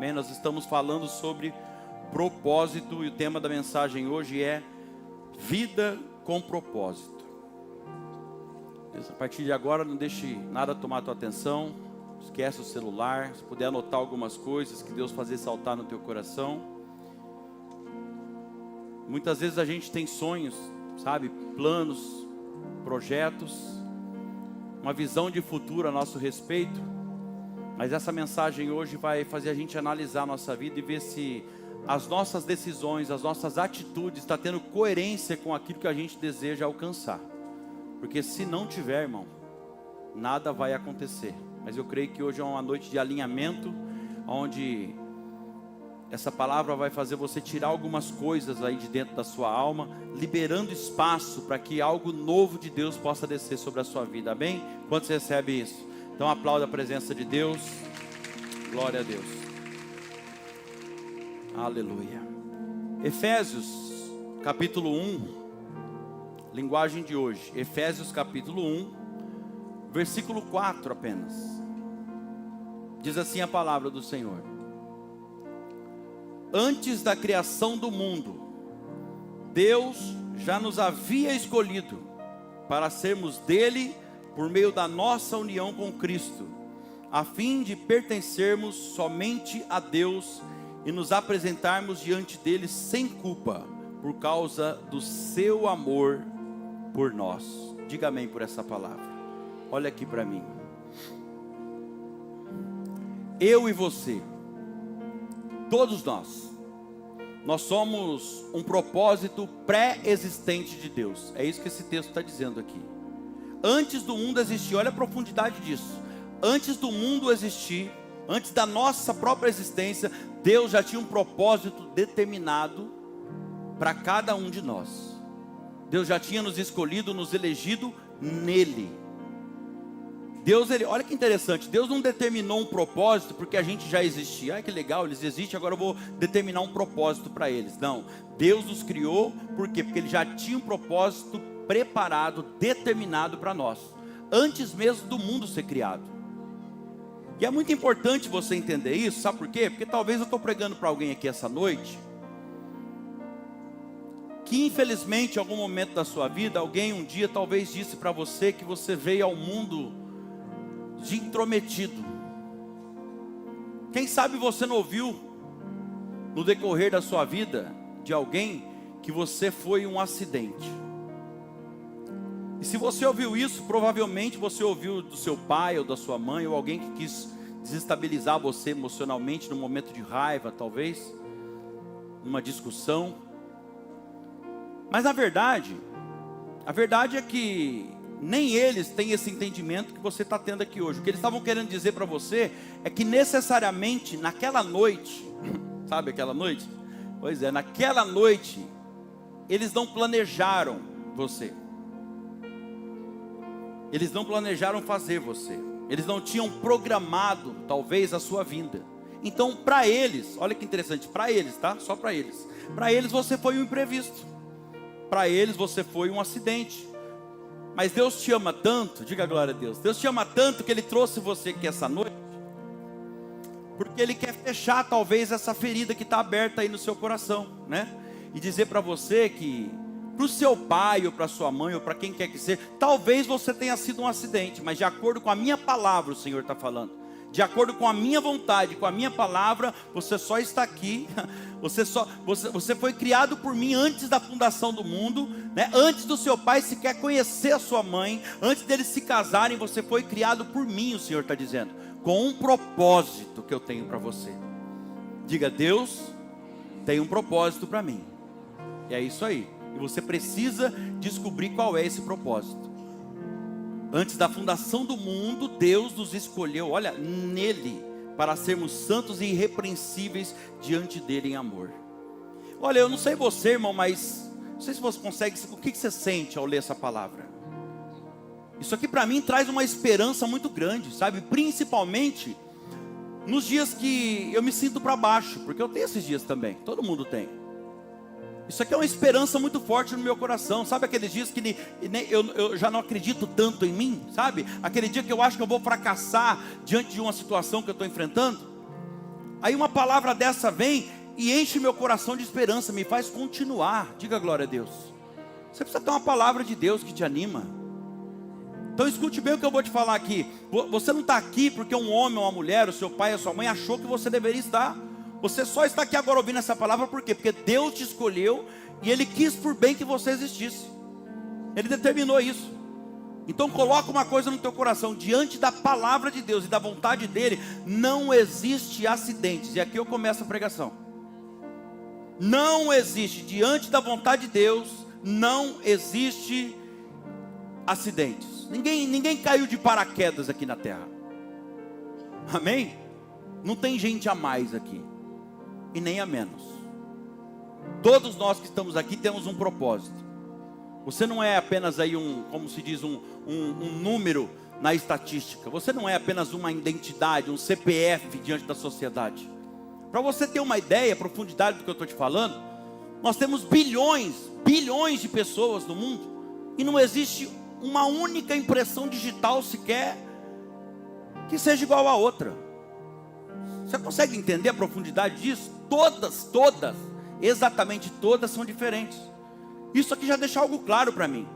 Amém? Nós estamos falando sobre propósito e o tema da mensagem hoje é vida com propósito. A partir de agora não deixe nada tomar a tua atenção, esquece o celular, se puder anotar algumas coisas que Deus fazer saltar no teu coração. Muitas vezes a gente tem sonhos, sabe, planos, projetos, uma visão de futuro a nosso respeito, mas essa mensagem hoje vai fazer a gente analisar a nossa vida e ver se as nossas decisões, as nossas atitudes estão tendo coerência com aquilo que a gente deseja alcançar. Porque se não tiver, irmão, nada vai acontecer. Mas eu creio que hoje é uma noite de alinhamento, onde essa palavra vai fazer você tirar algumas coisas aí de dentro da sua alma, liberando espaço para que algo novo de Deus possa descer sobre a sua vida, amém? Quantos recebem isso? Então aplauda a presença de Deus, glória a Deus, aleluia. Efésios capítulo 1, linguagem de hoje, Efésios capítulo 1, versículo 4 apenas, diz assim a palavra do Senhor: antes da criação do mundo, Deus já nos havia escolhido para sermos dele por meio da nossa união com Cristo, a fim de pertencermos somente a Deus e nos apresentarmos diante dele sem culpa, por causa do seu amor por nós. Diga amém por essa palavra. Olha aqui para mim. Eu e você, todos nós somos um propósito pré-existente de Deus. É isso que esse texto está dizendo aqui. Antes do mundo existir, olha a profundidade disso. Antes do mundo existir, antes da nossa própria existência, Deus já tinha um propósito determinado para cada um de nós. Deus já tinha nos escolhido, nos elegido nele. Olha que interessante, Deus não determinou um propósito porque a gente já existia. Ai que legal, eles existem, agora eu vou determinar um propósito para eles. Não, Deus nos criou, por quê? Porque Ele já tinha um propósito preparado, determinado para nós, antes mesmo do mundo ser criado. E é muito importante você entender isso, sabe por quê? Porque talvez eu estou pregando para alguém aqui essa noite, que infelizmente em algum momento da sua vida, alguém um dia talvez disse para você que você veio ao mundo de intrometido. Quem sabe você não ouviu no decorrer da sua vida de alguém que você foi um acidente. E se você ouviu isso, provavelmente você ouviu do seu pai ou da sua mãe, ou alguém que quis desestabilizar você emocionalmente num momento de raiva, talvez numa discussão. Mas a verdade é que nem eles têm esse entendimento que você está tendo aqui hoje. O que eles estavam querendo dizer para você é que necessariamente naquela noite, sabe aquela noite? Pois é, naquela noite eles não planejaram você. Eles não planejaram fazer você. Eles não tinham programado talvez a sua vinda. Então para eles, olha que interessante, para eles, tá? Só para eles. Para eles você foi um imprevisto. Para eles você foi um acidente. Mas Deus te ama tanto, diga glória a Deus. Deus te ama tanto que Ele trouxe você aqui essa noite, porque Ele quer fechar talvez essa ferida que está aberta aí no seu coração, né? E dizer para você que, para o seu pai ou para sua mãe ou para quem quer que seja, talvez você tenha sido um acidente, mas de acordo com a minha palavra o Senhor está falando. De acordo com a minha vontade, com a minha palavra, você só está aqui. Você foi criado por mim antes da fundação do mundo, né? Antes do seu pai sequer conhecer a sua mãe, antes deles se casarem, você foi criado por mim, o Senhor está dizendo, com um propósito que eu tenho para você. Diga, Deus tem um propósito para mim. E é isso aí. E você precisa descobrir qual é esse propósito. Antes da fundação do mundo, Deus nos escolheu, olha, nele, para sermos santos e irrepreensíveis diante dele em amor. Olha, eu não sei você, irmão, mas não sei se você consegue, o que você sente ao ler essa palavra? Isso aqui para mim traz uma esperança muito grande, sabe? Principalmente nos dias que eu me sinto para baixo, porque eu tenho esses dias também, todo mundo tem. Isso aqui é uma esperança muito forte no meu coração. Sabe aqueles dias que eu já não acredito tanto em mim, sabe? Aquele dia que eu acho que eu vou fracassar diante de uma situação que eu estou enfrentando. Aí uma palavra dessa vem e enche meu coração de esperança, me faz continuar. Diga glória a Deus. Você precisa ter uma palavra de Deus que te anima. Então escute bem o que eu vou te falar aqui. Você não está aqui porque um homem ou uma mulher, o seu pai ou a sua mãe achou que você deveria estar. Você só está aqui agora ouvindo essa palavra por quê? Porque Deus te escolheu e Ele quis por bem que você existisse. Ele determinou isso. Então coloca uma coisa no teu coração: diante da palavra de Deus e da vontade dEle, não existe acidentes. E aqui eu começo a pregação. Não existe, diante da vontade de Deus, não existe acidentes. Ninguém caiu de paraquedas aqui na terra. Amém? Não tem gente a mais aqui e nem a menos. Todos nós que estamos aqui temos um propósito. Você não é apenas aí como se diz, um número na estatística. Você não é apenas uma identidade, um CPF diante da sociedade. Para você ter uma ideia, a profundidade do que eu estou te falando, nós temos bilhões de pessoas no mundo e não existe uma única impressão digital sequer que seja igual a outra. Você consegue entender a profundidade disso? Todas, exatamente todas são diferentes. Isso aqui já deixa algo claro para mim,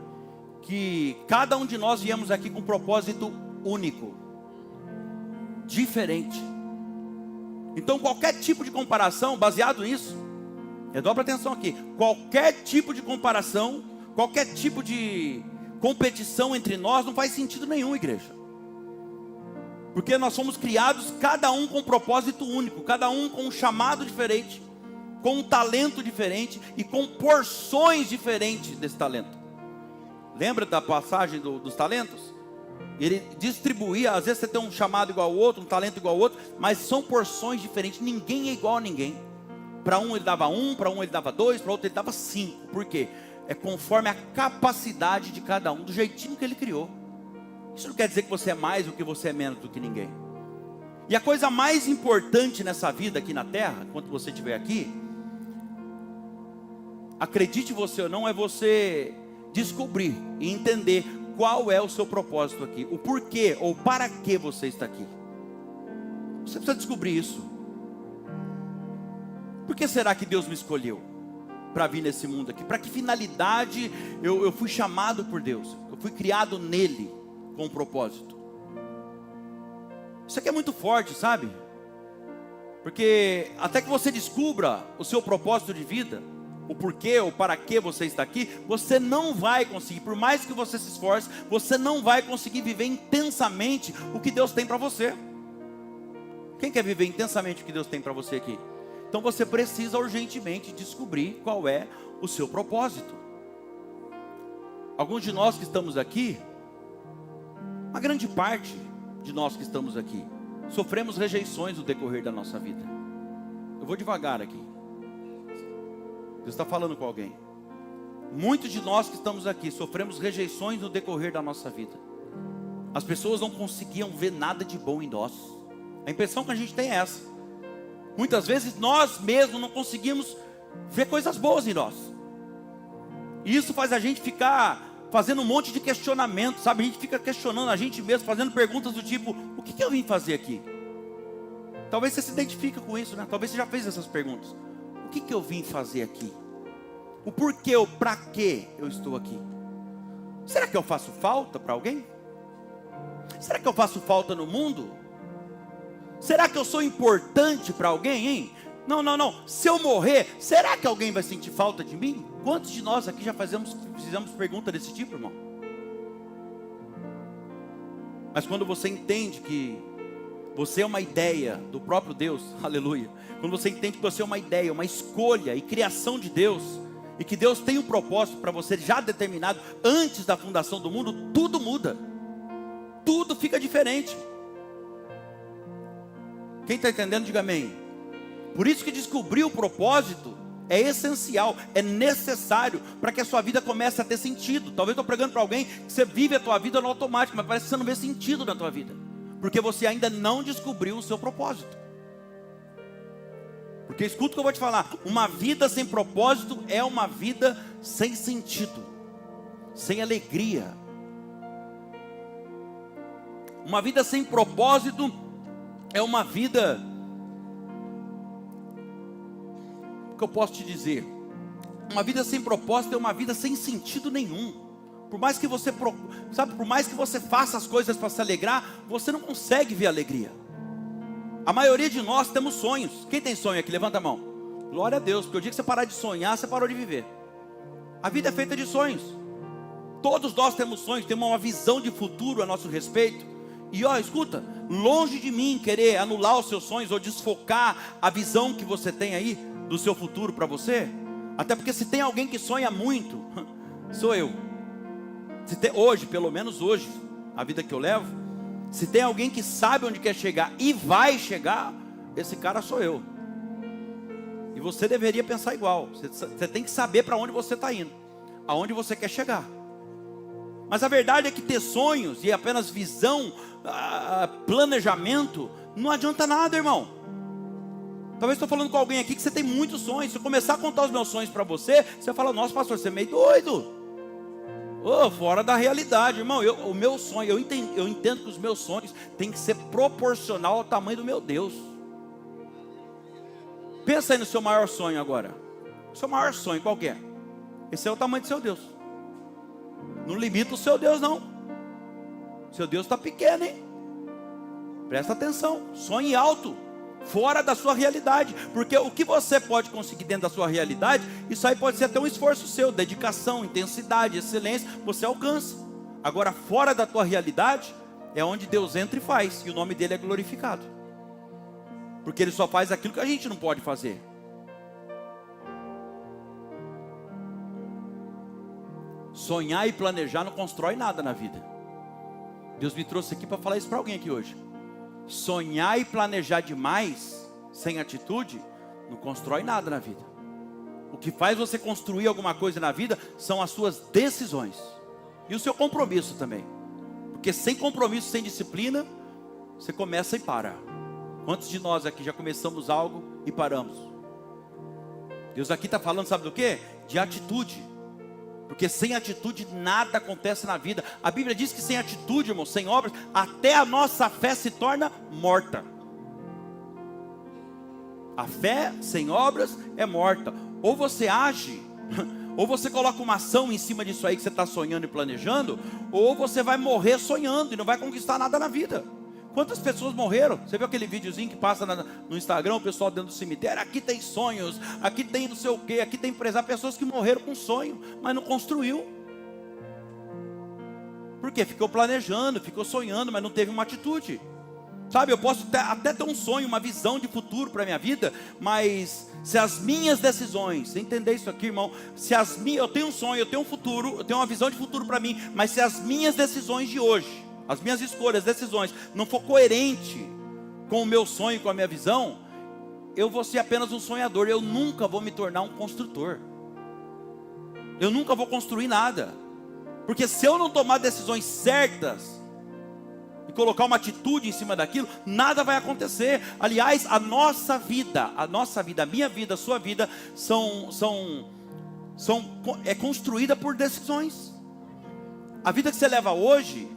que cada um de nós viemos aqui com um propósito único, diferente. Então qualquer tipo de comparação baseado nisso, dobra atenção aqui, qualquer tipo de comparação, qualquer tipo de competição entre nós não faz sentido nenhum, igreja. Porque nós somos criados, cada um com um propósito único, cada um com um chamado diferente, com um talento diferente e com porções diferentes desse talento. Lembra da passagem dos talentos? Ele distribuía, às vezes você tem um chamado igual ao outro, um talento igual ao outro, mas são porções diferentes, ninguém é igual a ninguém. Para um ele dava 1, para um ele dava 2, para outro ele dava 5. Por quê? É conforme a capacidade de cada um, do jeitinho que ele criou. Isso não quer dizer que você é mais ou que você é menos do que ninguém. E a coisa mais importante nessa vida aqui na terra, enquanto você estiver aqui, acredite você ou não, é você descobrir e entender qual é o seu propósito aqui, o porquê ou para que você está aqui. Você precisa descobrir isso. Por que será que Deus me escolheu para vir nesse mundo aqui? Para que finalidade eu fui chamado por Deus? Eu fui criado nele com um propósito. Isso aqui é muito forte, sabe? Porque até que você descubra o seu propósito de vida, o porquê ou para que você está aqui, você não vai conseguir, por mais que você se esforce, você não vai conseguir viver intensamente o que Deus tem para você. Quem quer viver intensamente o que Deus tem para você aqui? Então você precisa urgentemente descobrir qual é o seu propósito. Alguns de nós que estamos aqui, uma grande parte de nós que estamos aqui, sofremos rejeições no decorrer da nossa vida. Eu vou devagar aqui. Deus está falando com alguém. Muitos de nós que estamos aqui sofremos rejeições no decorrer da nossa vida. As pessoas não conseguiam ver nada de bom em nós. A impressão que a gente tem é essa. Muitas vezes nós mesmos não conseguimos ver coisas boas em nós. E isso faz a gente ficar fazendo um monte de questionamento, sabe? A gente fica questionando a gente mesmo, fazendo perguntas do tipo: o que eu vim fazer aqui? Talvez você se identifique com isso, né? Talvez você já fez essas perguntas. O que eu vim fazer aqui? O porquê ou para que eu estou aqui? Será que eu faço falta para alguém? Será que eu faço falta no mundo? Será que eu sou importante para alguém, hein? Não. Se eu morrer, será que alguém vai sentir falta de mim? Quantos de nós aqui já fizemos pergunta desse tipo, irmão? Mas quando você entende que você é uma ideia do próprio Deus, aleluia. Quando você entende que você é uma ideia, uma escolha e criação de Deus, e que Deus tem um propósito para você já determinado antes da fundação do mundo, tudo muda. Tudo fica diferente. Quem está entendendo, diga amém. Por isso que descobrir o propósito é essencial, é necessário para que a sua vida comece a ter sentido. Talvez estou pregando para alguém que você vive a tua vida no automático, mas parece que você não vê sentido na tua vida, porque você ainda não descobriu o seu propósito. Porque escuta o que eu vou te falar: uma vida sem propósito é uma vida sem sentido, sem alegria. Uma vida sem propósito é uma vida o que eu posso te dizer? Uma vida sem propósito é uma vida sem sentido nenhum. Por mais que você, por mais que você faça as coisas para se alegrar, você não consegue ver alegria. A maioria de nós temos sonhos. Quem tem sonho aqui? Levanta a mão. Glória a Deus, porque o dia que você parar de sonhar, você parou de viver. A vida é feita de sonhos. Todos nós temos sonhos, temos uma visão de futuro a nosso respeito. E escuta, longe de mim querer anular os seus sonhos ou desfocar a visão que você tem aí do seu futuro para você. Até porque se tem alguém que sonha muito, sou eu. Hoje, pelo menos hoje, a vida que eu levo, se tem alguém que sabe onde quer chegar e vai chegar, esse cara sou eu. E você deveria pensar igual. Você tem que saber para onde você está indo, aonde você quer chegar. Mas a verdade é que ter sonhos e apenas visão, planejamento, não adianta nada, irmão. Talvez estou falando com alguém aqui que você tem muitos sonhos. Se eu começar a contar os meus sonhos para você, você vai falar: nossa, pastor, você é meio doido. Fora da realidade, irmão. O meu sonho, eu entendo que os meus sonhos têm que ser proporcional ao tamanho do meu Deus. Pensa aí no seu maior sonho agora. O seu maior sonho, qual que é? Esse é o tamanho do seu Deus. Não limita o seu Deus, não. Seu Deus está pequeno, hein? Presta atenção. Sonhe alto, fora da sua realidade. Porque o que você pode conseguir dentro da sua realidade, isso aí pode ser até um esforço seu, dedicação, intensidade, excelência, você alcança. Agora, fora da tua realidade, é onde Deus entra e faz, e o nome dele é glorificado. Porque ele só faz aquilo que a gente não pode fazer. Sonhar e planejar não constrói nada na vida. Deus me trouxe aqui para falar isso para alguém aqui hoje. Sonhar e planejar demais, sem atitude, não constrói nada na vida. O que faz você construir alguma coisa na vida são as suas decisões. E o seu compromisso também. Porque sem compromisso, sem disciplina, você começa e para. Quantos de nós aqui já começamos algo e paramos? Deus aqui está falando, sabe do quê? De atitude. Porque sem atitude nada acontece na vida. A Bíblia diz que sem atitude, irmão, sem obras, até a nossa fé se torna morta. A fé sem obras é morta. Ou você age, ou você coloca uma ação em cima disso aí que você está sonhando e planejando, ou você vai morrer sonhando e não vai conquistar nada na vida. Quantas pessoas morreram? Você viu aquele videozinho que passa no Instagram, o pessoal dentro do cemitério? Aqui tem sonhos, aqui tem não sei o quê, aqui tem empresário. Pessoas que morreram com sonho, mas não construiu. Por quê? Ficou planejando, ficou sonhando, mas não teve uma atitude. Sabe, eu posso até ter um sonho, uma visão de futuro para a minha vida, mas se as minhas decisões, você entender isso aqui, irmão? Eu tenho um sonho, eu tenho um futuro, eu tenho uma visão de futuro para mim, mas se as minhas decisões de hoje, as minhas escolhas, decisões, não for coerente com o meu sonho, com a minha visão, eu vou ser apenas um sonhador. Eu nunca vou me tornar um construtor. Eu nunca vou construir nada. Porque se eu não tomar decisões certas e colocar uma atitude em cima daquilo, nada vai acontecer. Aliás, a nossa vida, a minha vida, a sua vida, é construída por decisões. A vida que você leva hoje,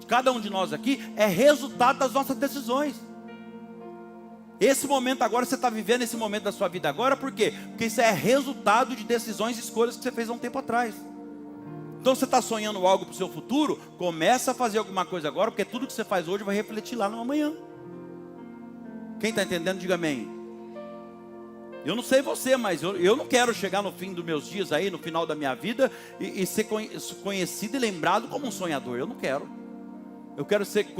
cada um de nós aqui, é resultado das nossas decisões. Esse momento agora, você está vivendo esse momento da sua vida agora, por quê? Porque isso é resultado de decisões e escolhas que você fez há um tempo atrás. Então você está sonhando algo para o seu futuro, começa a fazer alguma coisa agora, porque tudo que você faz hoje vai refletir lá no amanhã. Quem está entendendo, diga amém. Eu não sei você, mas eu não quero chegar no fim dos meus dias aí, no final da minha vida, e ser conhecido e lembrado como um sonhador. Eu não quero. Eu quero ser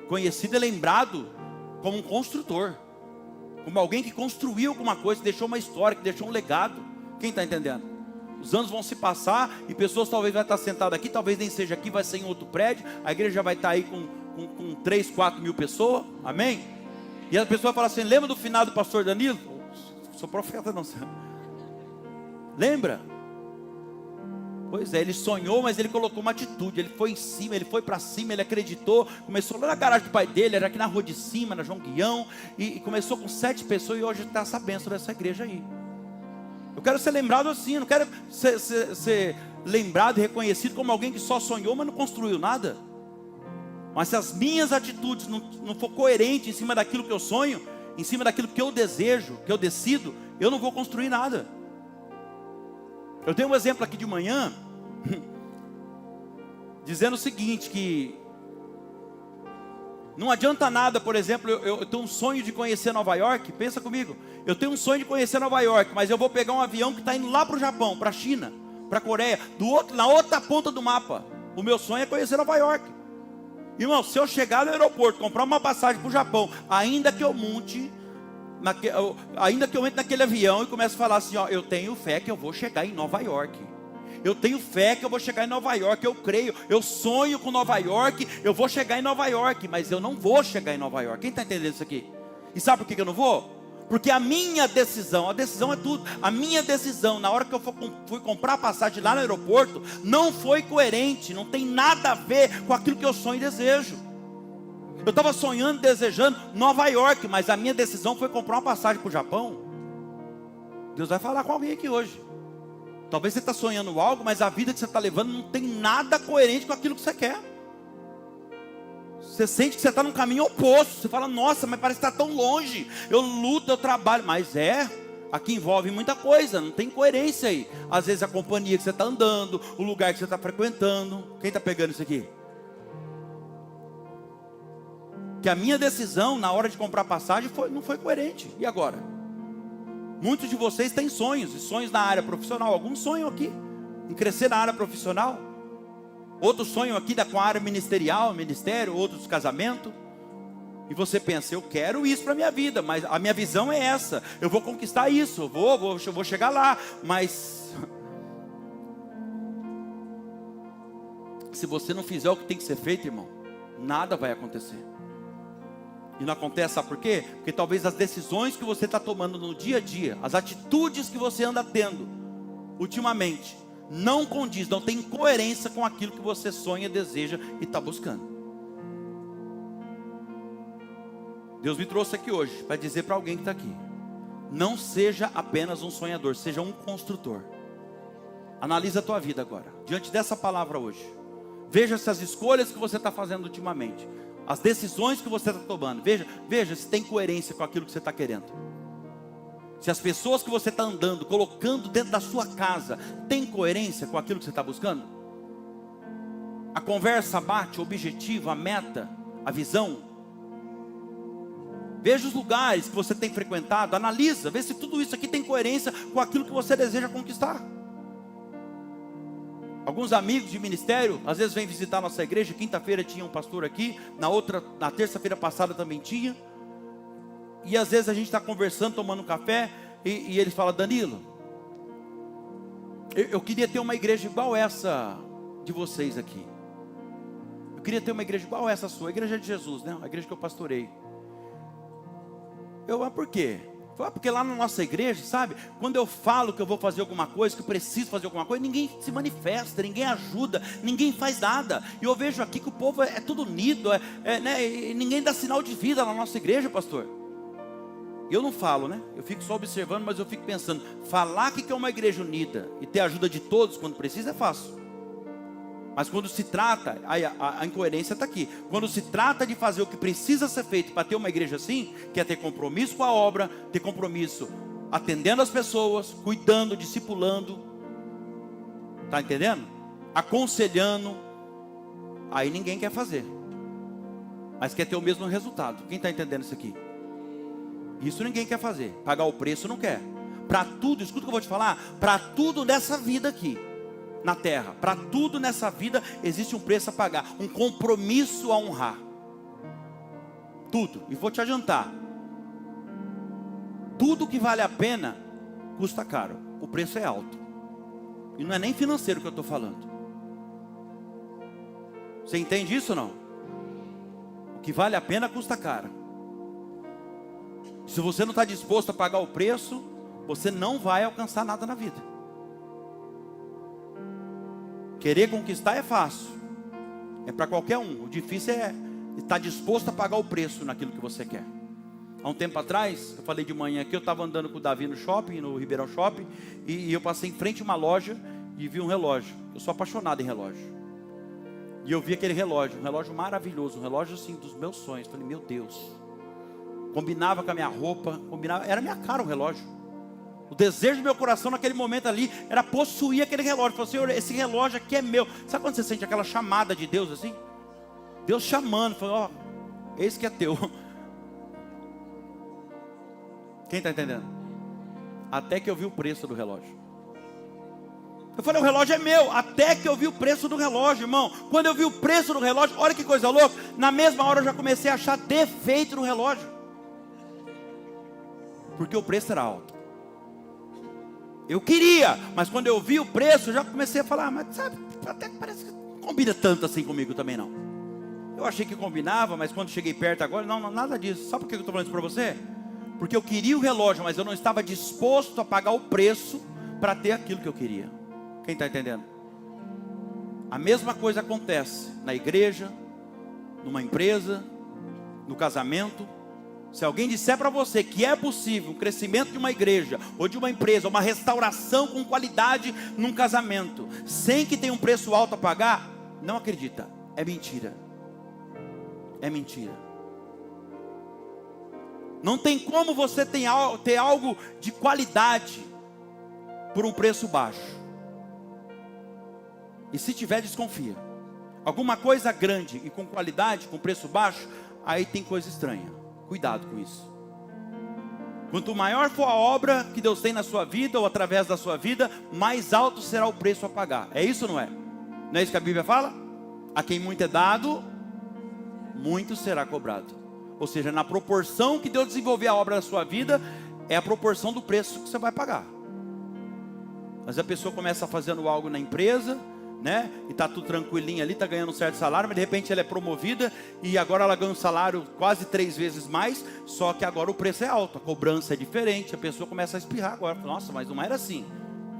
conhecido e lembrado como um construtor, como alguém que construiu alguma coisa, que deixou uma história, que deixou um legado. Quem está entendendo? Os anos vão se passar e pessoas talvez vai estar sentadas aqui, talvez nem seja aqui, vai ser em outro prédio. A igreja já vai estar aí com 3, 4 mil pessoas, amém? E a pessoa fala assim: lembra do finado pastor Danilo? Sou profeta não, lembra? Pois é, ele sonhou, mas ele colocou uma atitude. Ele foi em cima, ele foi para cima, ele acreditou. Começou lá na garagem do pai dele, era aqui na rua de cima, na João Guião, e começou com 7 pessoas. E hoje está essa bênção dessa igreja aí. Eu quero ser lembrado assim, eu não quero ser lembrado e reconhecido como alguém que só sonhou, mas não construiu nada. Mas se as minhas atitudes não for coerentes em cima daquilo que eu sonho, em cima daquilo que eu desejo, que eu decido, eu não vou construir nada. Eu tenho um exemplo aqui de manhã, dizendo o seguinte, que não adianta nada, por exemplo, eu tenho um sonho de conhecer Nova York. Pensa comigo, eu tenho um sonho de conhecer Nova York, mas eu vou pegar um avião que está indo lá para o Japão, para a China, para a Coreia, na outra ponta do mapa. O meu sonho é conhecer Nova York. Irmão, se eu chegar no aeroporto, comprar uma passagem para o Japão, ainda que eu monte, ainda que eu entre naquele avião e comece a falar assim, ó, eu tenho fé que eu vou chegar em Nova York. Eu tenho fé que eu vou chegar em Nova York, eu creio, eu sonho com Nova York, eu vou chegar em Nova York, mas eu não vou chegar em Nova York. Quem está entendendo isso aqui? E sabe por que eu não vou? Porque a minha decisão, a decisão é tudo. A minha decisão, na hora que eu fui comprar a passagem lá no aeroporto, não foi coerente, não tem nada a ver com aquilo que eu sonho e desejo. Eu estava sonhando, desejando Nova York, mas a minha decisão foi comprar uma passagem para o Japão. Deus vai falar com alguém aqui hoje. Talvez você está sonhando algo, mas a vida que você está levando não tem nada coerente com aquilo que você quer. Você sente que você está num caminho oposto. Você fala, nossa, mas parece que está tão longe. Eu luto, eu trabalho. Mas aqui envolve muita coisa, não tem coerência aí. Às vezes a companhia que você está andando, o lugar que você está frequentando. Quem está pegando isso aqui? Que a minha decisão na hora de comprar passagem não foi coerente. E agora? Muitos de vocês têm sonhos, e sonhos na área profissional. Alguns sonham aqui em crescer na área profissional. Outros sonham aqui com a área ministerial, ministério, outros casamento. E você pensa, eu quero isso para a minha vida, mas a minha visão é essa. Eu vou conquistar isso, eu vou chegar lá. Mas se você não fizer o que tem que ser feito, irmão, nada vai acontecer. E não acontece, sabe por quê? Porque talvez as decisões que você está tomando no dia a dia, as atitudes que você anda tendo ultimamente, não condiz, não tem coerência com aquilo que você sonha, deseja e está buscando. Deus me trouxe aqui hoje para dizer para alguém que está aqui: não seja apenas um sonhador, seja um construtor. Analisa a tua vida agora, diante dessa palavra hoje. Veja se as escolhas que você está fazendo ultimamente, as decisões que você está tomando, veja se tem coerência com aquilo que você está querendo. Se as pessoas que você está andando, colocando dentro da sua casa, tem coerência com aquilo que você está buscando. A conversa bate o objetivo, a meta, a visão. Veja os lugares que você tem frequentado, analisa, vê se tudo isso aqui tem coerência com aquilo que você deseja conquistar. Alguns amigos de ministério, às vezes vêm visitar nossa igreja. Quinta-feira tinha um pastor aqui, na terça-feira passada também tinha. E às vezes a gente está conversando, tomando um café, e eles falam, Danilo, eu queria ter uma igreja igual essa de vocês aqui. Eu queria ter uma igreja igual essa sua, a igreja de Jesus, né? A igreja que eu pastorei. Mas por quê? Porque lá na nossa igreja, sabe, quando eu falo que eu vou fazer alguma coisa, que eu preciso fazer alguma coisa, ninguém se manifesta, ninguém ajuda, ninguém faz nada. E eu vejo aqui que o povo é tudo unido, né? E ninguém dá sinal de vida na nossa igreja, pastor. Eu não falo, né? Eu fico só observando, mas eu fico pensando, falar que é uma igreja unida e ter a ajuda de todos quando precisa é fácil. Mas quando se trata, a incoerência está aqui. Quando se trata de fazer o que precisa ser feito para ter uma igreja assim, que é ter compromisso com a obra, ter compromisso atendendo as pessoas, cuidando, discipulando, está entendendo? Aconselhando, aí ninguém quer fazer, mas quer ter o mesmo resultado. Quem está entendendo isso aqui? Isso ninguém quer fazer, pagar o preço não quer. Para tudo, escuta o que eu vou te falar, para tudo nessa vida aqui, na terra, para tudo nessa vida existe um preço a pagar, um compromisso a honrar. Tudo, e vou te adiantar, tudo que vale a pena custa caro, o preço é alto. E não é nem financeiro que eu estou falando. Você entende isso ou não? O que vale a pena custa caro. Se você não está disposto a pagar o preço, você não vai alcançar nada na vida. Querer conquistar é fácil, é para qualquer um. O difícil é estar disposto a pagar o preço naquilo que você quer. Há um tempo atrás, eu falei de manhã aqui, eu estava andando com o Davi no shopping, no Ribeirão Shopping, e eu passei em frente a uma loja e vi um relógio. Eu sou apaixonado em relógio. E eu vi aquele relógio, um relógio maravilhoso, um relógio assim dos meus sonhos. Falei, meu Deus, combinava com a minha roupa, combinava, era minha cara o relógio. O desejo do meu coração naquele momento ali era possuir aquele relógio. Falei, Senhor, esse relógio aqui é meu. Sabe quando você sente aquela chamada de Deus assim? Deus chamando, falou, ó, esse que é teu. Quem está entendendo? Até que eu vi o preço do relógio. Eu falei, o relógio é meu. Até que eu vi o preço do relógio, irmão. Quando eu vi o preço do relógio, olha que coisa louca. Na mesma hora eu já comecei a achar defeito no relógio. Porque o preço era alto. Eu queria, mas quando eu vi o preço, eu já comecei a falar, mas sabe, até que parece que não combina tanto assim comigo também não. Eu achei que combinava, mas quando cheguei perto agora, não, nada disso. Sabe por que eu estou falando isso para você? Porque eu queria o relógio, mas eu não estava disposto a pagar o preço para ter aquilo que eu queria. Quem está entendendo? A mesma coisa acontece na igreja, numa empresa, no casamento. Se alguém disser para você que é possível um crescimento de uma igreja, ou de uma empresa, uma restauração com qualidade num casamento, sem que tenha um preço alto a pagar, não acredita, é mentira. É mentira. Não tem como você ter algo de qualidade por um preço baixo. E se tiver, desconfia. Alguma coisa grande e com qualidade, com preço baixo, aí tem coisa estranha. Cuidado com isso. Quanto maior for a obra que Deus tem na sua vida, ou através da sua vida, mais alto será o preço a pagar. É isso ou não é? Não é isso que a Bíblia fala? A quem muito é dado, muito será cobrado. Ou seja, na proporção que Deus desenvolver a obra da sua vida, é a proporção do preço que você vai pagar. Mas a pessoa começa fazendo algo na empresa, né? E está tudo tranquilinho ali, está ganhando um certo salário, mas de repente ela é promovida e agora ela ganha um salário quase 3 vezes mais, só que agora o preço é alto, a cobrança é diferente, a pessoa começa a espirrar agora. Nossa, mas não era assim.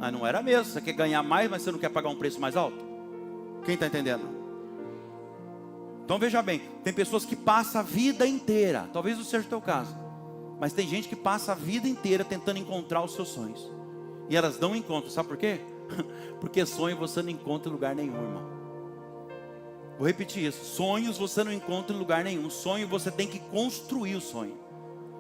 Ah, não era mesmo, você quer ganhar mais, mas você não quer pagar um preço mais alto? Quem está entendendo? Então veja bem, tem pessoas que passam a vida inteira, talvez não seja o teu caso, mas tem gente que passa a vida inteira tentando encontrar os seus sonhos, e elas não encontram, sabe por quê? Porque sonho você não encontra em lugar nenhum, irmão. Vou repetir isso, sonhos você não encontra em lugar nenhum. Sonho você tem que construir o sonho.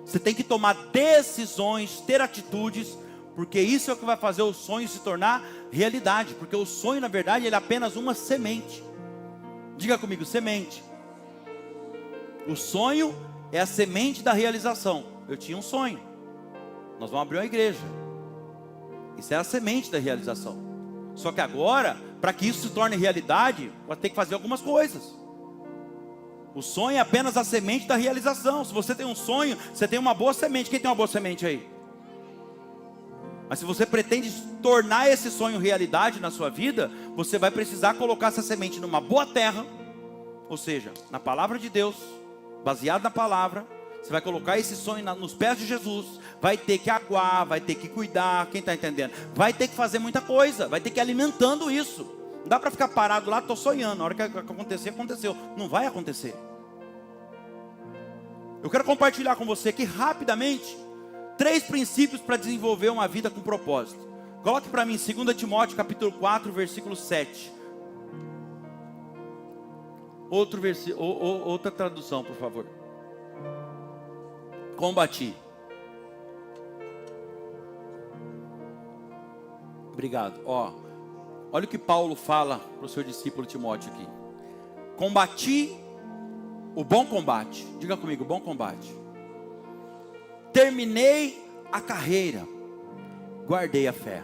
Você tem que tomar decisões, ter atitudes, porque isso é o que vai fazer o sonho se tornar realidade. Porque o sonho, na verdade, ele é apenas uma semente. Diga comigo, semente. O sonho é a semente da realização. Eu tinha um sonho, nós vamos abrir uma igreja. Isso é a semente da realização. Só que agora, para que isso se torne realidade, vai ter que fazer algumas coisas. O sonho é apenas a semente da realização. Se você tem um sonho, você tem uma boa semente. Quem tem uma boa semente aí? Mas se você pretende tornar esse sonho realidade na sua vida, você vai precisar colocar essa semente numa boa terra, ou seja, na palavra de Deus, baseado na palavra. Você vai colocar esse sonho nos pés de Jesus, vai ter que aguar, vai ter que cuidar, quem está entendendo? Vai ter que fazer muita coisa, vai ter que ir alimentando isso. Não dá para ficar parado lá, estou sonhando, a hora que acontecer, aconteceu. Não vai acontecer. Eu quero compartilhar com você aqui rapidamente 3 princípios para desenvolver uma vida com propósito. Coloque para mim 2 Timóteo capítulo 4, versículo 7. Outra tradução, por favor. Combati. Obrigado. Olha o que Paulo fala para o seu discípulo Timóteo aqui. Combati o bom combate. Diga comigo, bom combate. Terminei a carreira. Guardei a fé.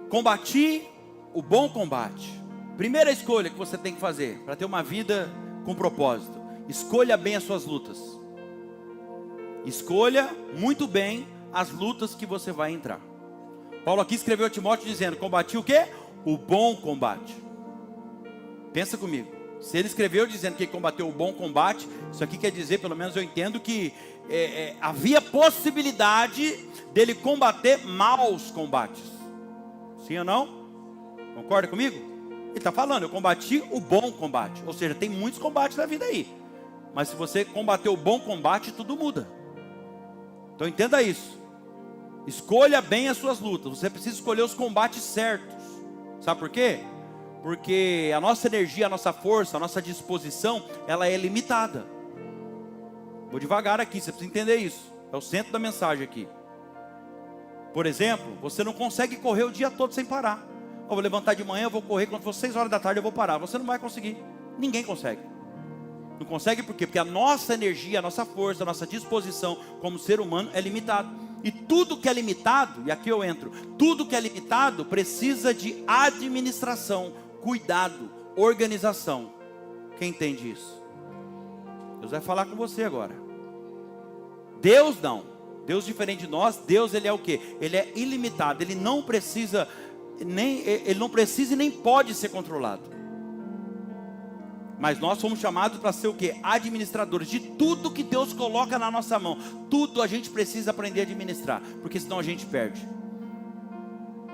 Combati o bom combate. Primeira escolha que você tem que fazer para ter uma vida com propósito. Escolha bem as suas lutas. Escolha muito bem as lutas que você vai entrar. Paulo aqui escreveu a Timóteo dizendo, combati o quê? O bom combate. Pensa comigo. Se ele escreveu dizendo que ele combateu o bom combate, isso aqui quer dizer, pelo menos eu entendo que havia possibilidade dele combater maus combates. Sim ou não? Concorda comigo? Ele está falando, eu combati o bom combate. Ou seja, tem muitos combates na vida aí. Mas se você combater o bom combate, tudo muda. Então entenda isso. Escolha bem as suas lutas. Você precisa escolher os combates certos. Sabe por quê? Porque a nossa energia, a nossa força, a nossa disposição, ela é limitada. Vou devagar aqui, você precisa entender isso. É o centro da mensagem aqui. Por exemplo, você não consegue correr o dia todo sem parar. Eu vou levantar de manhã, eu vou correr, quando for 6 horas da tarde eu vou parar. Você não vai conseguir. Ninguém consegue. Não consegue por quê? Porque a nossa energia, a nossa força, a nossa disposição como ser humano é limitado. E tudo que é limitado, e aqui eu entro, tudo que é limitado precisa de administração, cuidado, organização. Quem entende isso? Deus vai falar com você agora. Deus não. Deus diferente de nós, Deus ele é o quê? Ele é ilimitado, ele não precisa e nem pode ser controlado. Mas nós somos chamados para ser o quê? Administradores de tudo que Deus coloca na nossa mão. Tudo a gente precisa aprender a administrar, porque senão a gente perde.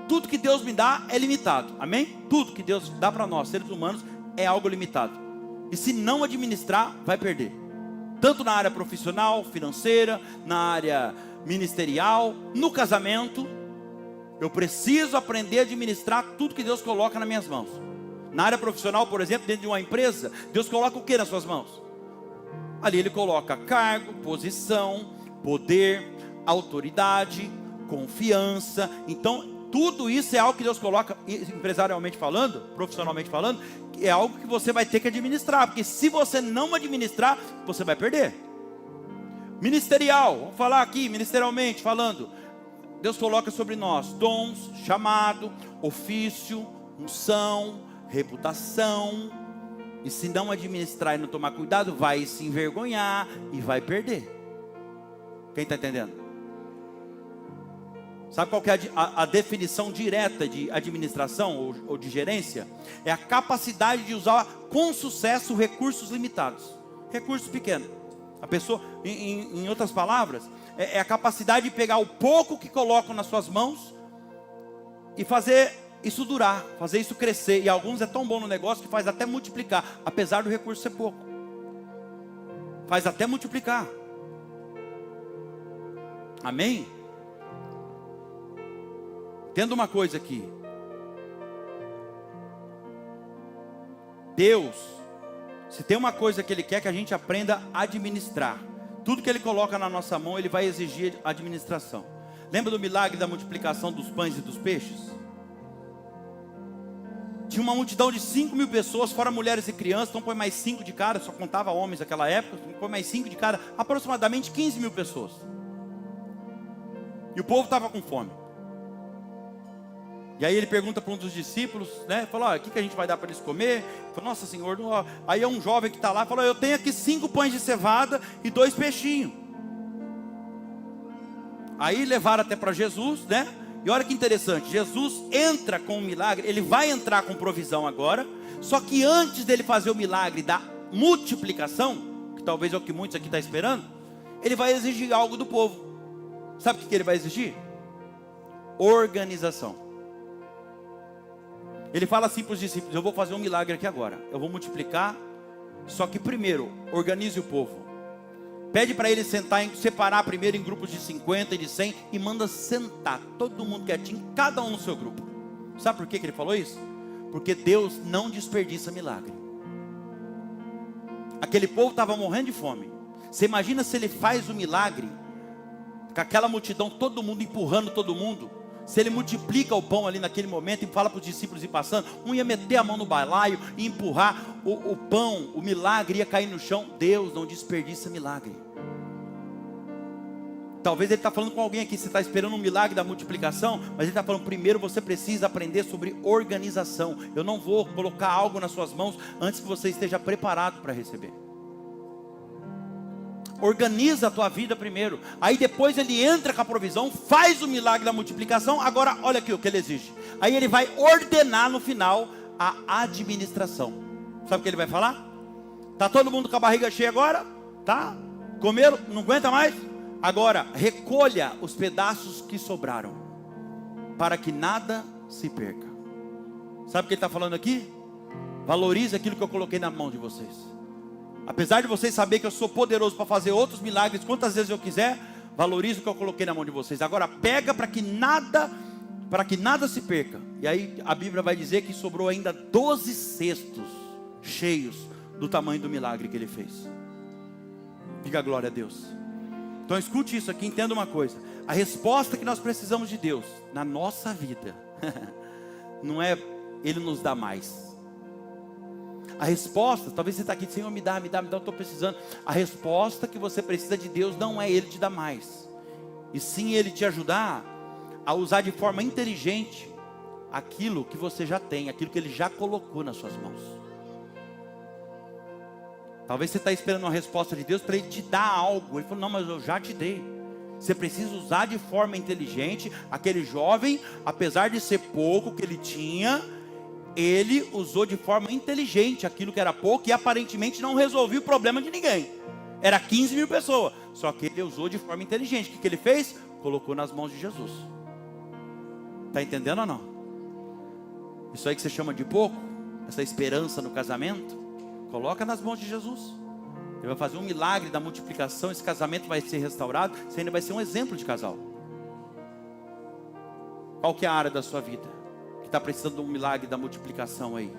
Tudo que Deus me dá é limitado, amém? Tudo que Deus dá para nós, seres humanos, é algo limitado. E se não administrar, vai perder. Tanto na área profissional, financeira, na área ministerial, no casamento. Eu preciso aprender a administrar tudo que Deus coloca nas minhas mãos. Na área profissional, por exemplo, dentro de uma empresa, Deus coloca o que nas suas mãos? Ali Ele coloca cargo, posição, poder, autoridade, confiança. Então, tudo isso é algo que Deus coloca, empresarialmente falando, profissionalmente falando, é algo que você vai ter que administrar. Porque se você não administrar, você vai perder. Ministerial, vamos falar aqui, ministerialmente falando. Deus coloca sobre nós dons, chamado, ofício, unção, reputação. E se não administrar e não tomar cuidado, vai se envergonhar e vai perder. Quem está entendendo? Sabe qual que é a definição direta de administração ou de gerência? É a capacidade de usar com sucesso recursos limitados. Recursos pequenos. A pessoa, em outras palavras, é a capacidade de pegar o pouco que colocam nas suas mãos e fazer isso durar, fazer isso crescer. E alguns é tão bom no negócio que faz até multiplicar, apesar do recurso ser pouco. Faz até multiplicar. Amém? Entenda uma coisa aqui. Deus, se tem uma coisa que Ele quer que a gente aprenda a administrar. Tudo que Ele coloca na nossa mão, Ele vai exigir administração. Lembra do milagre da multiplicação dos pães e dos peixes? Tinha uma multidão de 5.000 pessoas, fora mulheres e crianças. Então põe mais 5 de cada, só contava homens naquela época. Põe mais 5 de cada, aproximadamente 15.000 pessoas. E o povo estava com fome. E aí ele pergunta para um dos discípulos, né? Falou, o que a gente vai dar para eles comer? Falou, nossa Senhor, não... Aí é um jovem que está lá, falou, eu tenho aqui 5 pães de cevada e 2 peixinhos. Aí levaram até para Jesus, né? E olha que interessante, Jesus entra com o milagre, ele vai entrar com provisão agora, só que antes dele fazer o milagre da multiplicação, que talvez é o que muitos aqui estão esperando, ele vai exigir algo do povo. Sabe o que ele vai exigir? Organização. Ele fala assim para os discípulos, eu vou fazer um milagre aqui agora, eu vou multiplicar, só que primeiro, organize o povo. Pede para eles separar primeiro em grupos de 50 e de 100 e manda sentar todo mundo quietinho, cada um no seu grupo. Sabe por que ele falou isso? Porque Deus não desperdiça milagre. Aquele povo estava morrendo de fome. Você imagina se ele faz o milagre, com aquela multidão, todo mundo empurrando todo mundo. Se ele multiplica o pão ali naquele momento e fala para os discípulos ir passando, um ia meter a mão no balaio e empurrar o pão, o milagre ia cair no chão. Deus não desperdiça milagre. Talvez ele está falando com alguém aqui, você está esperando um milagre da multiplicação, mas ele está falando, primeiro você precisa aprender sobre organização. Eu não vou colocar algo nas suas mãos antes que você esteja preparado para receber. Organiza a tua vida primeiro. Aí depois ele entra com a provisão, faz o milagre da multiplicação. Agora olha aqui o que ele exige. Aí ele vai ordenar no final a administração. Sabe o que ele vai falar? Tá todo mundo com a barriga cheia agora? Tá? Comeram? Não aguenta mais? Agora recolha os pedaços que sobraram, para que nada se perca. Sabe o que ele está falando aqui? Valorize aquilo que eu coloquei na mão de vocês. Apesar de vocês saberem que eu sou poderoso para fazer outros milagres quantas vezes eu quiser, valorize o que eu coloquei na mão de vocês. Agora pega para que nada se perca. E aí a Bíblia vai dizer que sobrou ainda 12 cestos cheios do tamanho do milagre que ele fez. Diga glória a Deus. Então escute isso aqui, entenda uma coisa. A resposta que nós precisamos de Deus na nossa vida não é Ele nos dá mais. A resposta, talvez você está aqui, Senhor, me dá, eu estou precisando. A resposta que você precisa de Deus não é Ele te dar mais, e sim Ele te ajudar a usar de forma inteligente aquilo que você já tem, aquilo que Ele já colocou nas suas mãos. Talvez você está esperando uma resposta de Deus para Ele te dar algo. Ele falou, não, mas eu já te dei. Você precisa usar de forma inteligente. Aquele jovem, apesar de ser pouco que ele tinha, ele usou de forma inteligente aquilo que era pouco e aparentemente não resolveu o problema de ninguém. Era 15 mil pessoas, só que ele usou de forma inteligente. O que ele fez? Colocou nas mãos de Jesus. Está entendendo ou não? Isso aí que você chama de pouco, essa esperança no casamento, coloca nas mãos de Jesus. Ele vai fazer um milagre da multiplicação. Esse casamento vai ser restaurado. Você ainda vai ser um exemplo de casal. Qual que é a área da sua vida que está precisando de um milagre da multiplicação aí?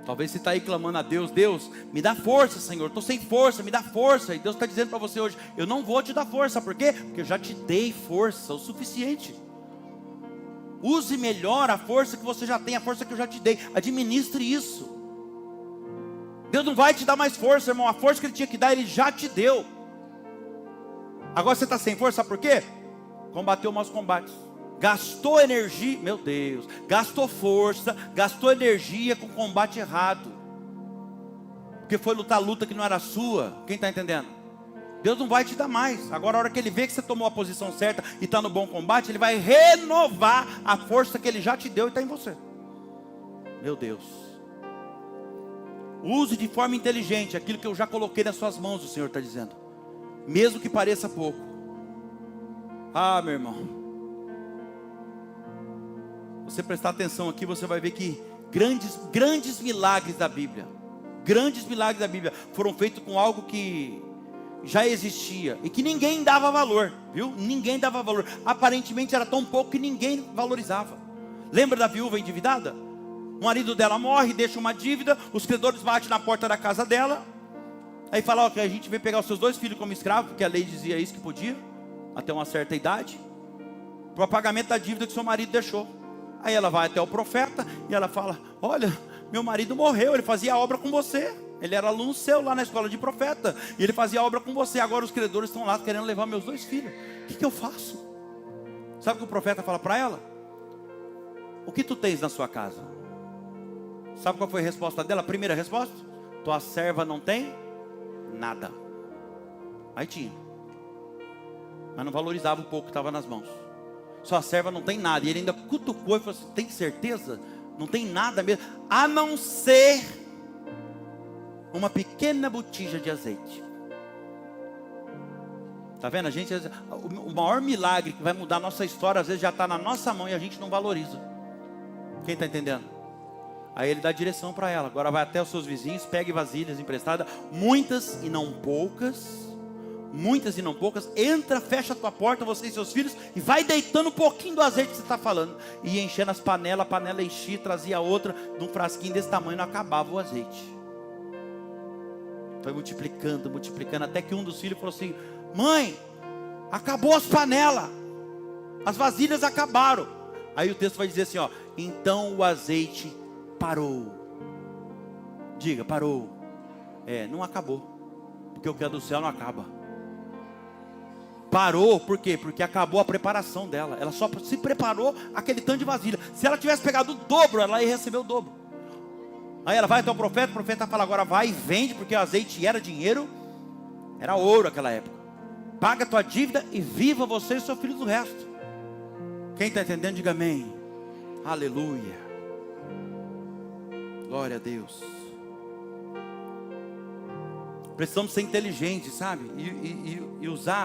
Talvez você está aí clamando a Deus, Deus, me dá força, Senhor, estou sem força, me dá força. E Deus está dizendo para você hoje, eu não vou te dar força. Por quê? Porque eu já te dei força o suficiente. Use melhor a força que você já tem, a força que eu já te dei. Administre isso. Deus não vai te dar mais força, irmão. A força que Ele tinha que dar, Ele já te deu. Agora você está sem força, sabe por quê? Combateu maus combates. Gastou energia, meu Deus. Gastou força, gastou energia com combate errado. Porque foi lutar a luta que não era sua. Quem está entendendo? Deus não vai te dar mais. Agora a hora que Ele vê que você tomou a posição certa e está no bom combate, Ele vai renovar a força que Ele já te deu e está em você. Meu Deus. Use de forma inteligente aquilo que eu já coloquei nas suas mãos, o Senhor está dizendo. Mesmo que pareça pouco. Ah, meu irmão. Você prestar atenção aqui, você vai ver que grandes milagres da Bíblia, foram feitos com algo que já existia e que ninguém dava valor, viu? Ninguém dava valor. Aparentemente era tão pouco que ninguém valorizava. Lembra da viúva endividada? O marido dela morre, deixa uma dívida, os credores batem na porta da casa dela, aí fala, que a gente veio pegar os seus 2 filhos como escravo, porque a lei dizia isso que podia, até uma certa idade, para o pagamento da dívida que seu marido deixou. Aí ela vai até o profeta e ela fala, olha, meu marido morreu, ele fazia obra com você. Ele era aluno seu lá na escola de profeta. E ele fazia obra com você. Agora os credores estão lá querendo levar meus 2 filhos. O que eu faço? Sabe o que o profeta fala para ela? O que tu tens na sua casa? Sabe qual foi a resposta dela? A primeira resposta? Tua serva não tem nada. Aí tinha. Mas não valorizava o pouco que estava nas mãos. Sua serva não tem nada. E ele ainda cutucou e falou assim, tem certeza? Não tem nada mesmo. A não ser uma pequena botija de azeite. Está vendo? O maior milagre que vai mudar a nossa história, às vezes já está na nossa mão e a gente não valoriza. Quem está entendendo? Aí ele dá direção para ela. Agora vai até os seus vizinhos, pegue vasilhas emprestadas, muitas e não poucas. Entra, fecha a tua porta, você e seus filhos, e vai deitando um pouquinho do azeite que você está falando. E enchendo as panelas, a panela enchia, trazia outra, num frasquinho desse tamanho, não acabava o azeite. Foi multiplicando, até que um dos filhos falou assim, mãe, acabou as panelas, as vasilhas acabaram. Aí o texto vai dizer assim, então o azeite parou. Diga, parou. Não acabou, porque o que é do céu não acaba. Parou, por quê? Porque acabou a preparação dela. Ela só se preparou aquele tanto de vasilha. Se ela tivesse pegado o dobro, ela ia receber o dobro. Aí ela vai até o profeta fala, agora vai e vende, porque o azeite era dinheiro, era ouro naquela época. Paga a tua dívida e viva você e seu filho do resto. Quem está entendendo, diga amém. Aleluia. Glória a Deus. Precisamos ser inteligentes, sabe? E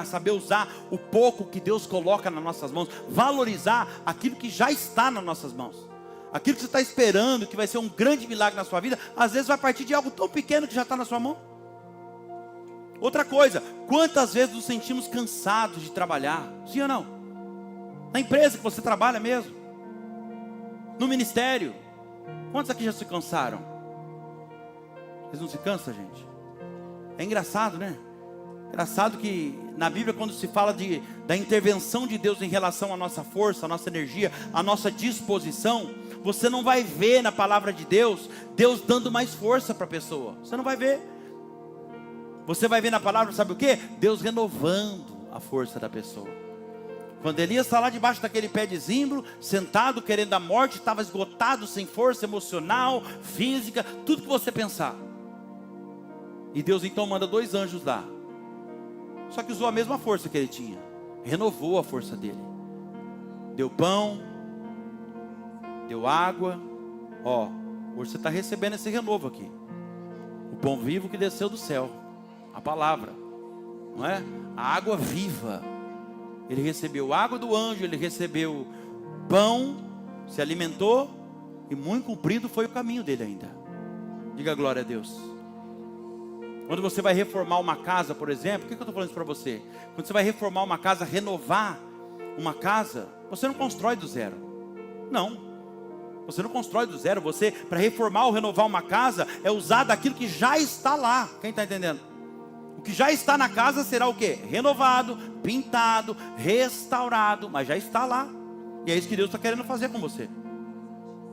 saber usar o pouco que Deus coloca nas nossas mãos. Valorizar aquilo que já está nas nossas mãos. Aquilo que você está esperando, que vai ser um grande milagre na sua vida, às vezes vai partir de algo tão pequeno que já está na sua mão. Outra coisa, quantas vezes nos sentimos cansados de trabalhar? Sim ou não? Na empresa que você trabalha mesmo? No ministério? Quantos aqui já se cansaram? Vocês não se cansam, gente? É engraçado, né? Engraçado que na Bíblia, quando se fala da intervenção de Deus em relação à nossa força, à nossa energia, à nossa disposição, você não vai ver na palavra de Deus, Deus dando mais força para a pessoa. Você não vai ver. Você vai ver na palavra, sabe o que? Deus renovando a força da pessoa. Quando Elias está lá debaixo daquele pé de zimbro, sentado, querendo a morte, estava esgotado, sem força emocional, física, tudo que você pensar. E Deus então manda 2 anjos lá. Só que usou a mesma força que ele tinha. Renovou a força dele. Deu pão, deu água. Ó, hoje você está recebendo esse renovo aqui. O pão vivo que desceu do céu. A palavra, não é? A água viva. Ele recebeu água do anjo, ele recebeu pão, se alimentou, e muito comprido foi o caminho dele ainda. Diga glória a Deus. Quando você vai reformar uma casa, por exemplo, o que eu estou falando isso para você? Quando você vai reformar uma casa, renovar uma casa, você não constrói do zero. Não. Você não constrói do zero. Você, para reformar ou renovar uma casa, é usar daquilo que já está lá. Quem está entendendo? O que já está na casa será o quê? Renovado, pintado, restaurado, mas já está lá. E é isso que Deus está querendo fazer com você.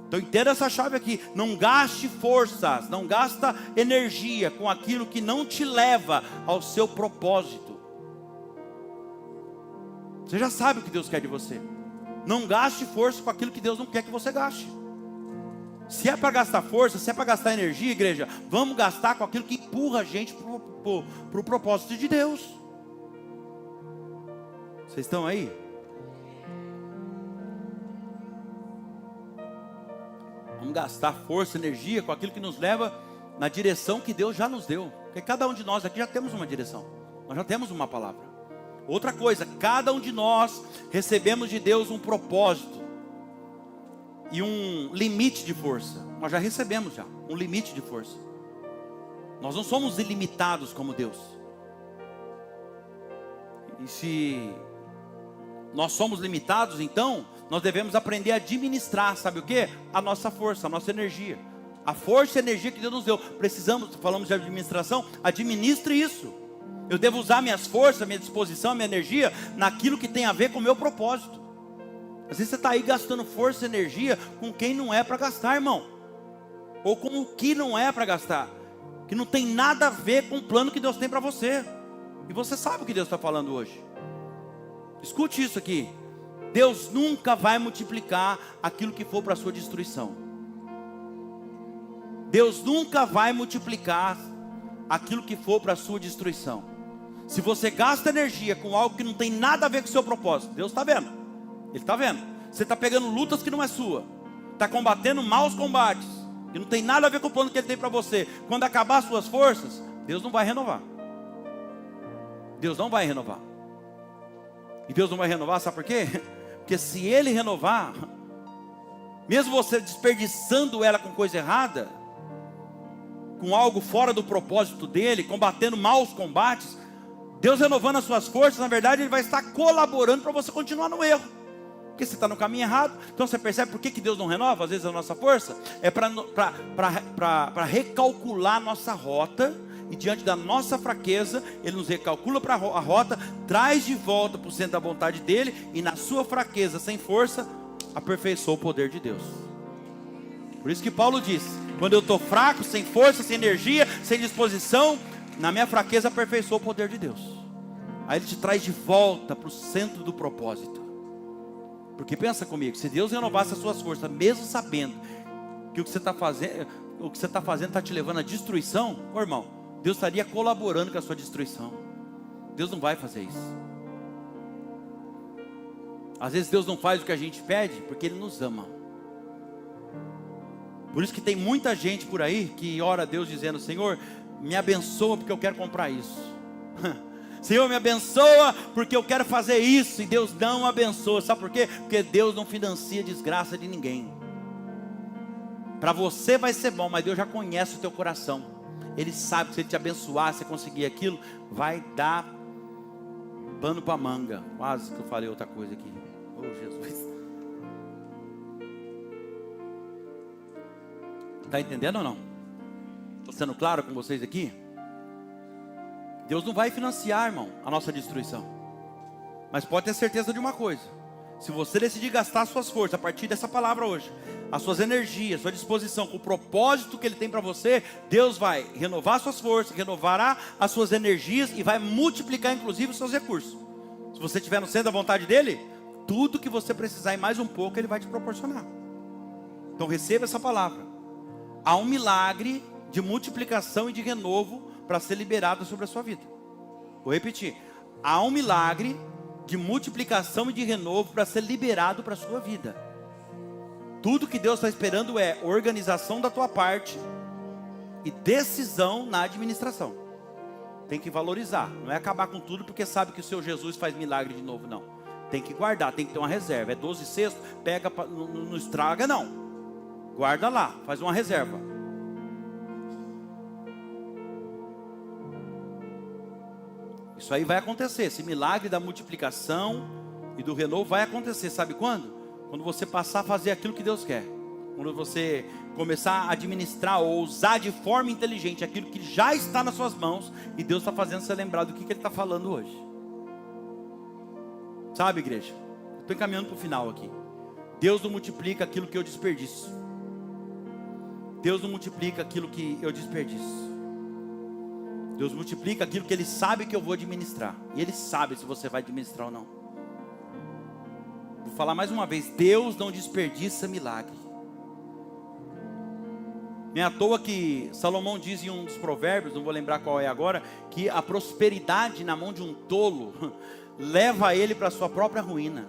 Então entenda essa chave aqui. Não gaste forças, não gasta energia com aquilo que não te leva ao seu propósito. Você já sabe o que Deus quer de você. Não gaste força com aquilo que Deus não quer que você gaste. Se é para gastar força, se é para gastar energia, igreja, vamos gastar com aquilo que empurra a gente para o propósito de Deus. Vocês estão aí? Vamos gastar força, energia com aquilo que nos leva na direção que Deus já nos deu. Porque cada um de nós aqui já temos uma direção. Nós já temos uma palavra. Outra coisa, cada um de nós recebemos de Deus um propósito e um limite de força. Nós já recebemos um limite de força. Nós não somos ilimitados como Deus. E se nós somos limitados, então nós devemos aprender a administrar, sabe o que? A nossa força, a nossa energia. A força e a energia que Deus nos deu. Falamos de administração, administre isso. Eu devo usar minhas forças, minha disposição, minha energia naquilo que tem a ver com o meu propósito. Às vezes você está aí gastando força e energia com quem não é para gastar, irmão. Ou com o que não é para gastar. Que não tem nada a ver com o plano que Deus tem para você. E você sabe o que Deus está falando hoje. Escute isso aqui. Deus nunca vai multiplicar aquilo que for para a sua destruição. Deus nunca vai multiplicar aquilo que for para a sua destruição. Se você gasta energia com algo que não tem nada a ver com o seu propósito, Deus está vendo. Ele está vendo. Você está pegando lutas que não é sua. Está combatendo maus combates. Que não tem nada a ver com o plano que Ele tem para você. Quando acabar as suas forças, Deus não vai renovar. Deus não vai renovar. E Deus não vai renovar, sabe por quê? Porque se Ele renovar, mesmo você desperdiçando ela com coisa errada, com algo fora do propósito dEle, combatendo maus combates, Deus renovando as suas forças, na verdade Ele vai estar colaborando para você continuar no erro. Porque você está no caminho errado. Então você percebe por que Deus não renova às vezes a nossa força? É para recalcular a nossa rota. E diante da nossa fraqueza, Ele nos recalcula para a rota, traz de volta para o centro da vontade dEle, e na sua fraqueza, sem força, aperfeiçoa o poder de Deus. Por isso que Paulo diz: quando eu estou fraco, sem força, sem energia, sem disposição, na minha fraqueza aperfeiçoa o poder de Deus. Aí Ele te traz de volta para o centro do propósito. Porque pensa comigo, se Deus renovasse as suas forças, mesmo sabendo que o que você está fazendo está te levando à destruição, ô irmão, Deus estaria colaborando com a sua destruição. Deus não vai fazer isso. Às vezes Deus não faz o que a gente pede porque Ele nos ama. Por isso que tem muita gente por aí que ora a Deus dizendo: Senhor, me abençoa porque eu quero comprar isso. Senhor, me abençoa porque eu quero fazer isso. E Deus não abençoa. Sabe por quê? Porque Deus não financia desgraça de ninguém. Para você vai ser bom, mas Deus já conhece o teu coração. Ele sabe que se Ele te abençoar, se você conseguir aquilo, vai dar pano para manga. Quase que eu falei outra coisa aqui. Oh, Jesus. Está entendendo ou não? Estou sendo claro com vocês aqui? Deus não vai financiar, irmão, a nossa destruição. Mas pode ter certeza de uma coisa: se você decidir gastar suas forças a partir dessa palavra hoje, as suas energias, sua disposição, com o propósito que Ele tem para você, Deus vai renovar suas forças, renovará as suas energias e vai multiplicar inclusive os seus recursos. Se você estiver no centro da vontade dEle, tudo que você precisar e mais um pouco Ele vai te proporcionar. Então receba essa palavra. Há um milagre de multiplicação e de renovo para ser liberado sobre a sua vida. Vou repetir: há um milagre de multiplicação e de renovo para ser liberado para a sua vida. Tudo que Deus está esperando é organização da tua parte e decisão na administração. Tem que valorizar, não é acabar com tudo porque sabe que o seu Jesus faz milagre de novo, não. Tem que guardar, tem que ter uma reserva. É 12 cestos, pega, não estraga não. Guarda lá, faz uma reserva. Isso aí vai acontecer, esse milagre da multiplicação e do renovo vai acontecer, sabe quando? Quando você passar a fazer aquilo que Deus quer. Quando você começar a administrar ou usar de forma inteligente aquilo que já está nas suas mãos e Deus está fazendo você lembrar do que Ele está falando hoje. Sabe, igreja? Estou encaminhando para o final aqui. Deus não multiplica aquilo que eu desperdiço. Deus não multiplica aquilo que eu desperdiço. Deus multiplica aquilo que Ele sabe que eu vou administrar. E Ele sabe se você vai administrar ou não. Vou falar mais uma vez: Deus não desperdiça milagre. Não é à toa que Salomão diz em um dos provérbios, não vou lembrar qual é agora, que a prosperidade na mão de um tolo leva ele para a sua própria ruína.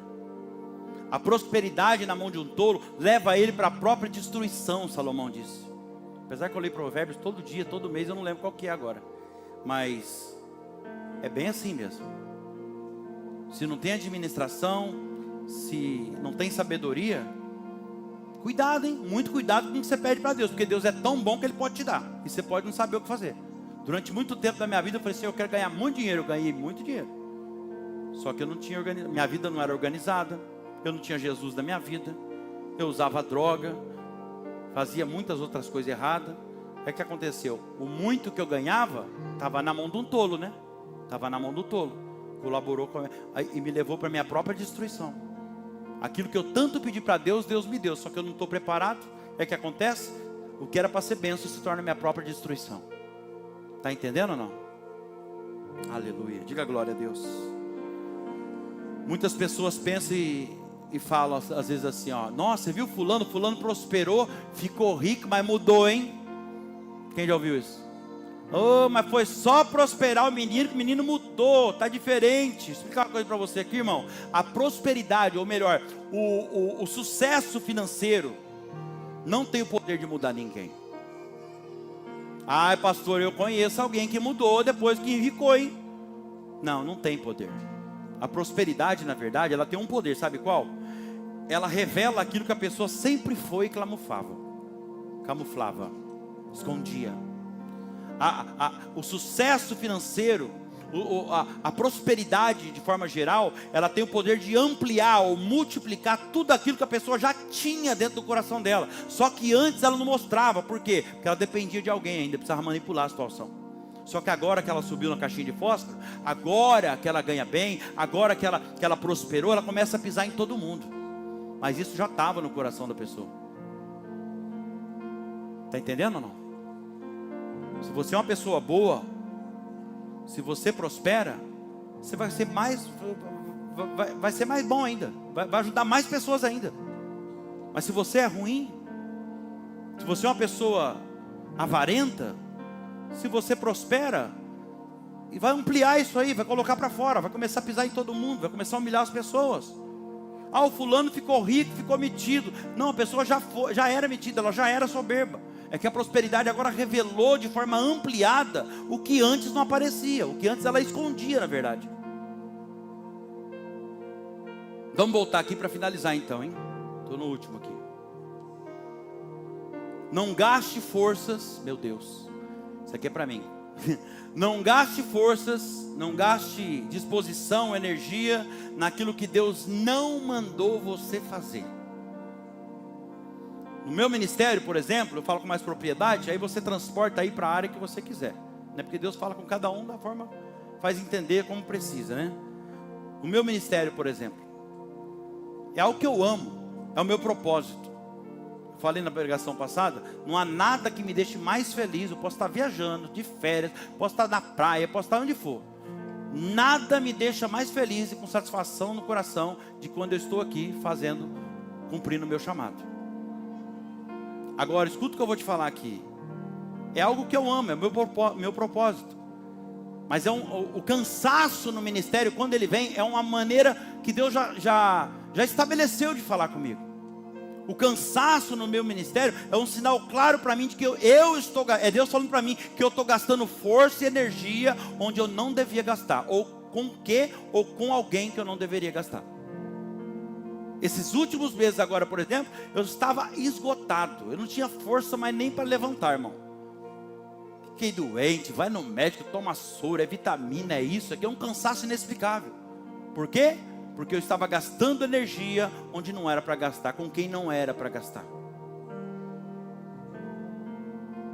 A prosperidade na mão de um tolo leva ele para a própria destruição, Salomão disse. Apesar que eu leio provérbios todo dia, todo mês, eu não lembro qual que é agora. Mas é bem assim mesmo. Se não tem administração, se não tem sabedoria, cuidado, hein? Muito cuidado com o que você pede para Deus, porque Deus é tão bom que Ele pode te dar, e você pode não saber o que fazer. Durante muito tempo da minha vida eu falei assim: eu quero ganhar muito dinheiro. Eu ganhei muito dinheiro, só que eu não tinha minha vida não era organizada. Eu não tinha Jesus na minha vida. Eu usava droga, fazia muitas outras coisas erradas. É que aconteceu, o muito que eu ganhava estava na mão de um tolo, né? Estava na mão do tolo. Colaborou com e me levou para a minha própria destruição. Aquilo que eu tanto pedi para Deus, Deus me deu. Só que eu não estou preparado. É que acontece, o que era para ser bênção se torna minha própria destruição. Está entendendo ou não? Aleluia, diga glória a Deus. Muitas pessoas pensam e falam às vezes assim, ó: nossa, você viu fulano prosperou, ficou rico, mas mudou, hein? Quem já ouviu isso? Oh, mas foi só prosperar o menino, que o menino mudou, está diferente. Vou explicar uma coisa para você aqui, irmão. A prosperidade, ou melhor, o sucesso financeiro não tem o poder de mudar ninguém. Ah, pastor, eu conheço alguém que mudou depois que enricou, hein? Não, não tem poder. A prosperidade, na verdade, ela tem um poder, sabe qual? Ela revela aquilo que a pessoa sempre foi e camuflava, escondia. O sucesso financeiro, a prosperidade de forma geral, ela tem o poder de ampliar ou multiplicar tudo aquilo que a pessoa já tinha dentro do coração dela. Só que antes ela não mostrava. Por quê? Porque ela dependia de alguém ainda, precisava manipular a situação. Só que agora que ela subiu na caixinha de fósforo, agora que ela ganha bem, agora que ela prosperou, ela começa a pisar em todo mundo. Mas isso já estava no coração da pessoa. Está entendendo ou não? Se você é uma pessoa boa, se você prospera, você vai ser mais bom ainda, vai ajudar mais pessoas ainda. Mas se você é ruim, se você é uma pessoa avarenta, se você prospera, e vai ampliar isso aí, vai colocar para fora, vai começar a pisar em todo mundo, vai começar a humilhar as pessoas. Ah, o fulano ficou rico, ficou metido. Não, a pessoa já era metida, ela já era soberba. É que a prosperidade agora revelou de forma ampliada o que antes não aparecia, o que antes ela escondia, na verdade. Vamos voltar aqui para finalizar então, hein? Estou no último aqui. Não gaste forças, meu Deus, isso aqui é para mim. Não gaste forças, não gaste disposição, energia naquilo que Deus não mandou você fazer. No meu ministério, por exemplo, eu falo com mais propriedade, aí você transporta aí para a área que você quiser, né? Porque Deus fala com cada um da forma, faz entender como precisa, né? O meu ministério, por exemplo, é algo que eu amo, é o meu propósito. Eu falei na pregação passada, não há nada que me deixe mais feliz. Eu posso estar viajando, de férias, posso estar na praia, posso estar onde for. Nada me deixa mais feliz e com satisfação no coração de quando eu estou aqui fazendo, cumprindo o meu chamado. Agora, escuta o que eu vou te falar aqui. É algo que eu amo, é o meu propósito. Mas o cansaço no ministério, quando ele vem, é uma maneira que Deus já estabeleceu de falar comigo. O cansaço no meu ministério é um sinal claro para mim de que é Deus falando para mim que eu estou gastando força e energia onde eu não devia gastar, ou com alguém que eu não deveria gastar. Esses últimos meses agora, por exemplo, eu estava esgotado, eu não tinha força mais nem para levantar, irmão. Fiquei doente, vai no médico, toma soro, é vitamina, é isso, aqui é um cansaço inexplicável. Por quê? Porque eu estava gastando energia onde não era para gastar, com quem não era para gastar.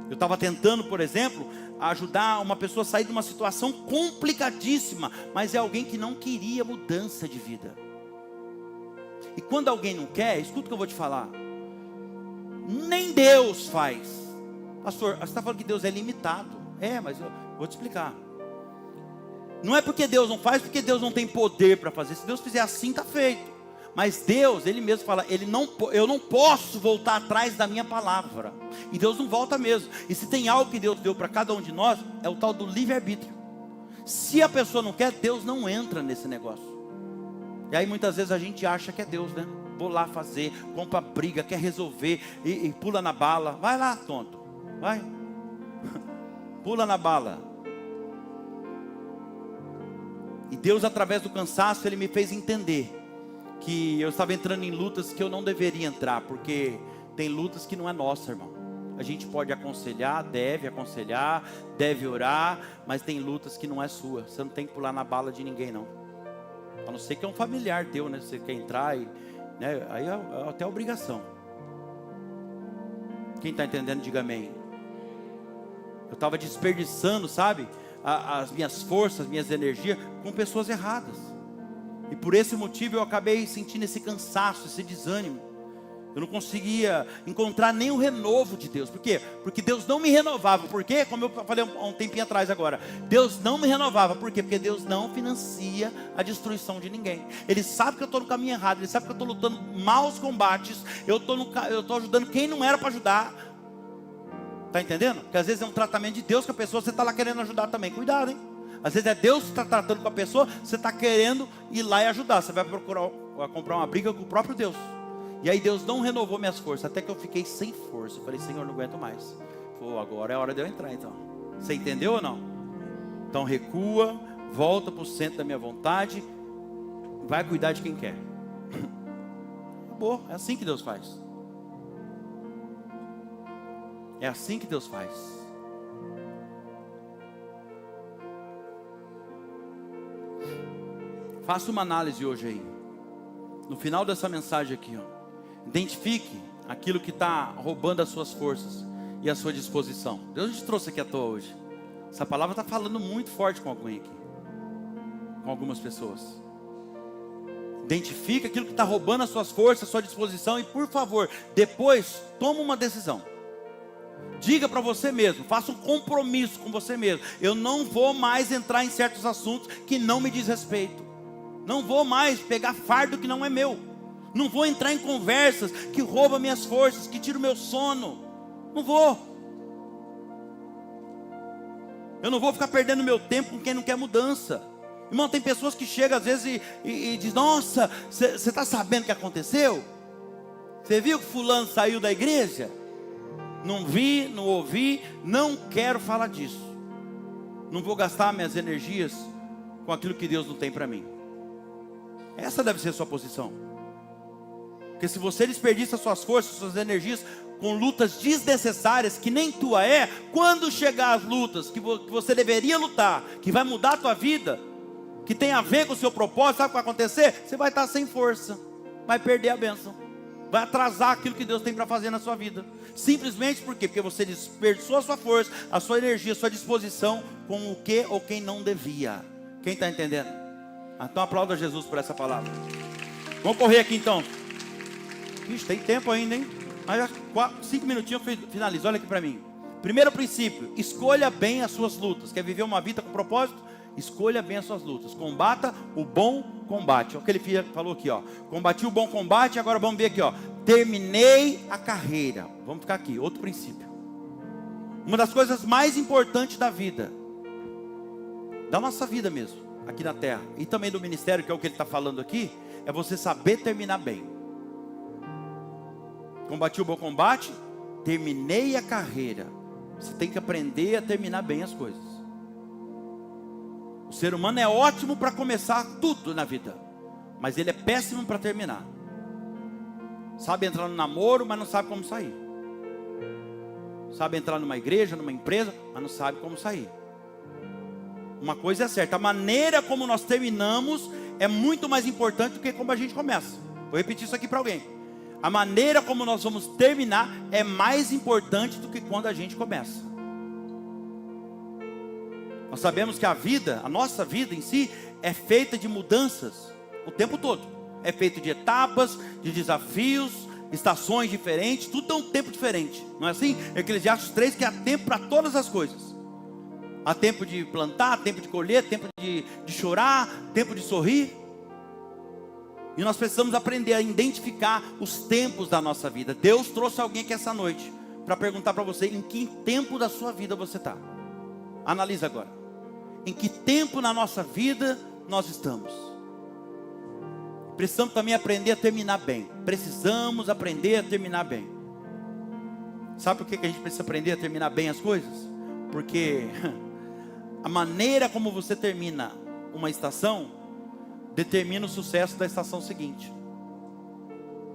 Eu estava tentando, por exemplo, ajudar uma pessoa a sair de uma situação complicadíssima, mas é alguém que não queria mudança de vida. E quando alguém não quer, escuta o que eu vou te falar. Nem Deus faz. Pastor, você está falando que Deus é limitado. É, mas eu vou te explicar. Não é porque Deus não faz, porque Deus não tem poder para fazer. Se Deus fizer assim, está feito. Mas Deus, Ele mesmo fala, eu não posso voltar atrás da minha palavra. E Deus não volta mesmo. E se tem algo que Deus deu para cada um de nós, é o tal do livre-arbítrio. Se a pessoa não quer, Deus não entra nesse negócio. E aí muitas vezes a gente acha que é Deus, né? Vou lá fazer, compra briga, quer resolver e pula na bala. Vai lá, tonto, vai. Pula na bala. E Deus, através do cansaço, Ele me fez entender que eu estava entrando em lutas que eu não deveria entrar, porque tem lutas que não é nossa, irmão. A gente pode aconselhar, deve orar, mas tem lutas que não é sua. Você não tem que pular na bala de ninguém, não. A não ser que é um familiar teu, né? Você quer entrar, né? Aí é até obrigação. Quem está entendendo, diga amém. Eu estava desperdiçando, sabe? As minhas forças, minhas energias com pessoas erradas. E por esse motivo eu acabei sentindo esse cansaço, esse desânimo. Eu não conseguia encontrar nem o renovo de Deus. Por quê? Porque Deus não me renovava. Por quê? Como eu falei há um tempinho atrás agora. Deus não me renovava. Por quê? Porque Deus não financia a destruição de ninguém. Ele sabe que eu estou no caminho errado. Ele sabe que eu estou lutando maus combates. Eu estou ajudando quem não era para ajudar. Está entendendo? Porque às vezes é um tratamento de Deus com a pessoa, você está lá querendo ajudar também. Cuidado, hein? Às vezes é Deus que está tratando com a pessoa, você está querendo ir lá e ajudar. Você vai comprar uma briga com o próprio Deus. E aí Deus não renovou minhas forças, até que eu fiquei sem força. Eu falei, Senhor, não aguento mais. Pô, agora é a hora de eu entrar então. Você entendeu ou não? Então recua, volta para o centro da minha vontade, vai cuidar de quem quer. Acabou, é assim que Deus faz. É assim que Deus faz. Faça uma análise hoje aí. No final dessa mensagem aqui, ó. Identifique aquilo que está roubando as suas forças e a sua disposição. Deus te trouxe aqui à toa hoje. Essa palavra está falando muito forte com alguém aqui, com algumas pessoas. Identifique aquilo que está roubando as suas forças, a sua disposição. E por favor, depois toma uma decisão. Diga para você mesmo, faça um compromisso com você mesmo. Eu não vou mais entrar em certos assuntos que não me diz respeito. Não vou mais pegar fardo que não é meu. Não vou entrar em conversas que roubam minhas forças, que tiram meu sono. Não vou. Eu não vou ficar perdendo meu tempo com quem não quer mudança. Irmão, tem pessoas que chegam às vezes e dizem, nossa, você está sabendo o que aconteceu? Você viu que fulano saiu da igreja? Não vi, não ouvi, não quero falar disso. Não vou gastar minhas energias com aquilo que Deus não tem para mim. Essa deve ser a sua posição. Porque se você desperdiça suas forças, suas energias com lutas desnecessárias, que nem tua é, quando chegar as lutas que você deveria lutar, que vai mudar a tua vida, que tem a ver com o seu propósito, sabe o que vai acontecer? Você vai estar sem força, vai perder a bênção. vai atrasar aquilo que Deus tem para fazer na sua vida. Simplesmente por quê? Porque você desperdiçou a sua força, a sua energia, a sua disposição com o que ou quem não devia. Quem está entendendo? Então aplauda Jesus por essa palavra. Vamos correr aqui então. Ixi, tem tempo ainda, hein? Mas já 5 minutinhos eu finalizo. Olha aqui para mim. Primeiro princípio: escolha bem as suas lutas. Quer viver uma vida com propósito? Escolha bem as suas lutas. Combata o bom combate. É o que ele falou aqui, ó. Combati o bom combate. Agora vamos ver aqui, ó. Terminei a carreira. Vamos ficar aqui. Outro princípio. Uma das coisas mais importantes da vida, da nossa vida mesmo, aqui na terra, e também do ministério, que é o que ele está falando aqui, é você saber terminar bem. Combati o bom combate. Terminei a carreira. Você tem que aprender a terminar bem as coisas. O ser humano é ótimo para começar tudo na vida, mas ele é péssimo para terminar. Sabe entrar no namoro, mas não sabe como sair. Sabe entrar numa igreja, numa empresa, mas não sabe como sair. Uma coisa é certa: a maneira como nós terminamos é muito mais importante do que como a gente começa. Vou repetir isso aqui para alguém. A maneira como nós vamos terminar é mais importante do que quando a gente começa. Nós sabemos que a vida, a nossa vida em si, é feita de mudanças o tempo todo. É feito de etapas, de desafios, estações diferentes, tudo tem um tempo diferente. Não é assim? Eclesiastes 3, que há tempo para todas as coisas. Há tempo de plantar, tempo de colher, tempo de chorar, tempo de sorrir. E nós precisamos aprender a identificar os tempos da nossa vida. Deus trouxe alguém aqui essa noite para perguntar para você: em que tempo da sua vida você está? Analisa agora. Em que tempo na nossa vida nós estamos? Precisamos também aprender a terminar bem. Precisamos aprender a terminar bem. Sabe por que a gente precisa aprender a terminar bem as coisas? Porque a maneira como você termina uma estação determina o sucesso da estação seguinte.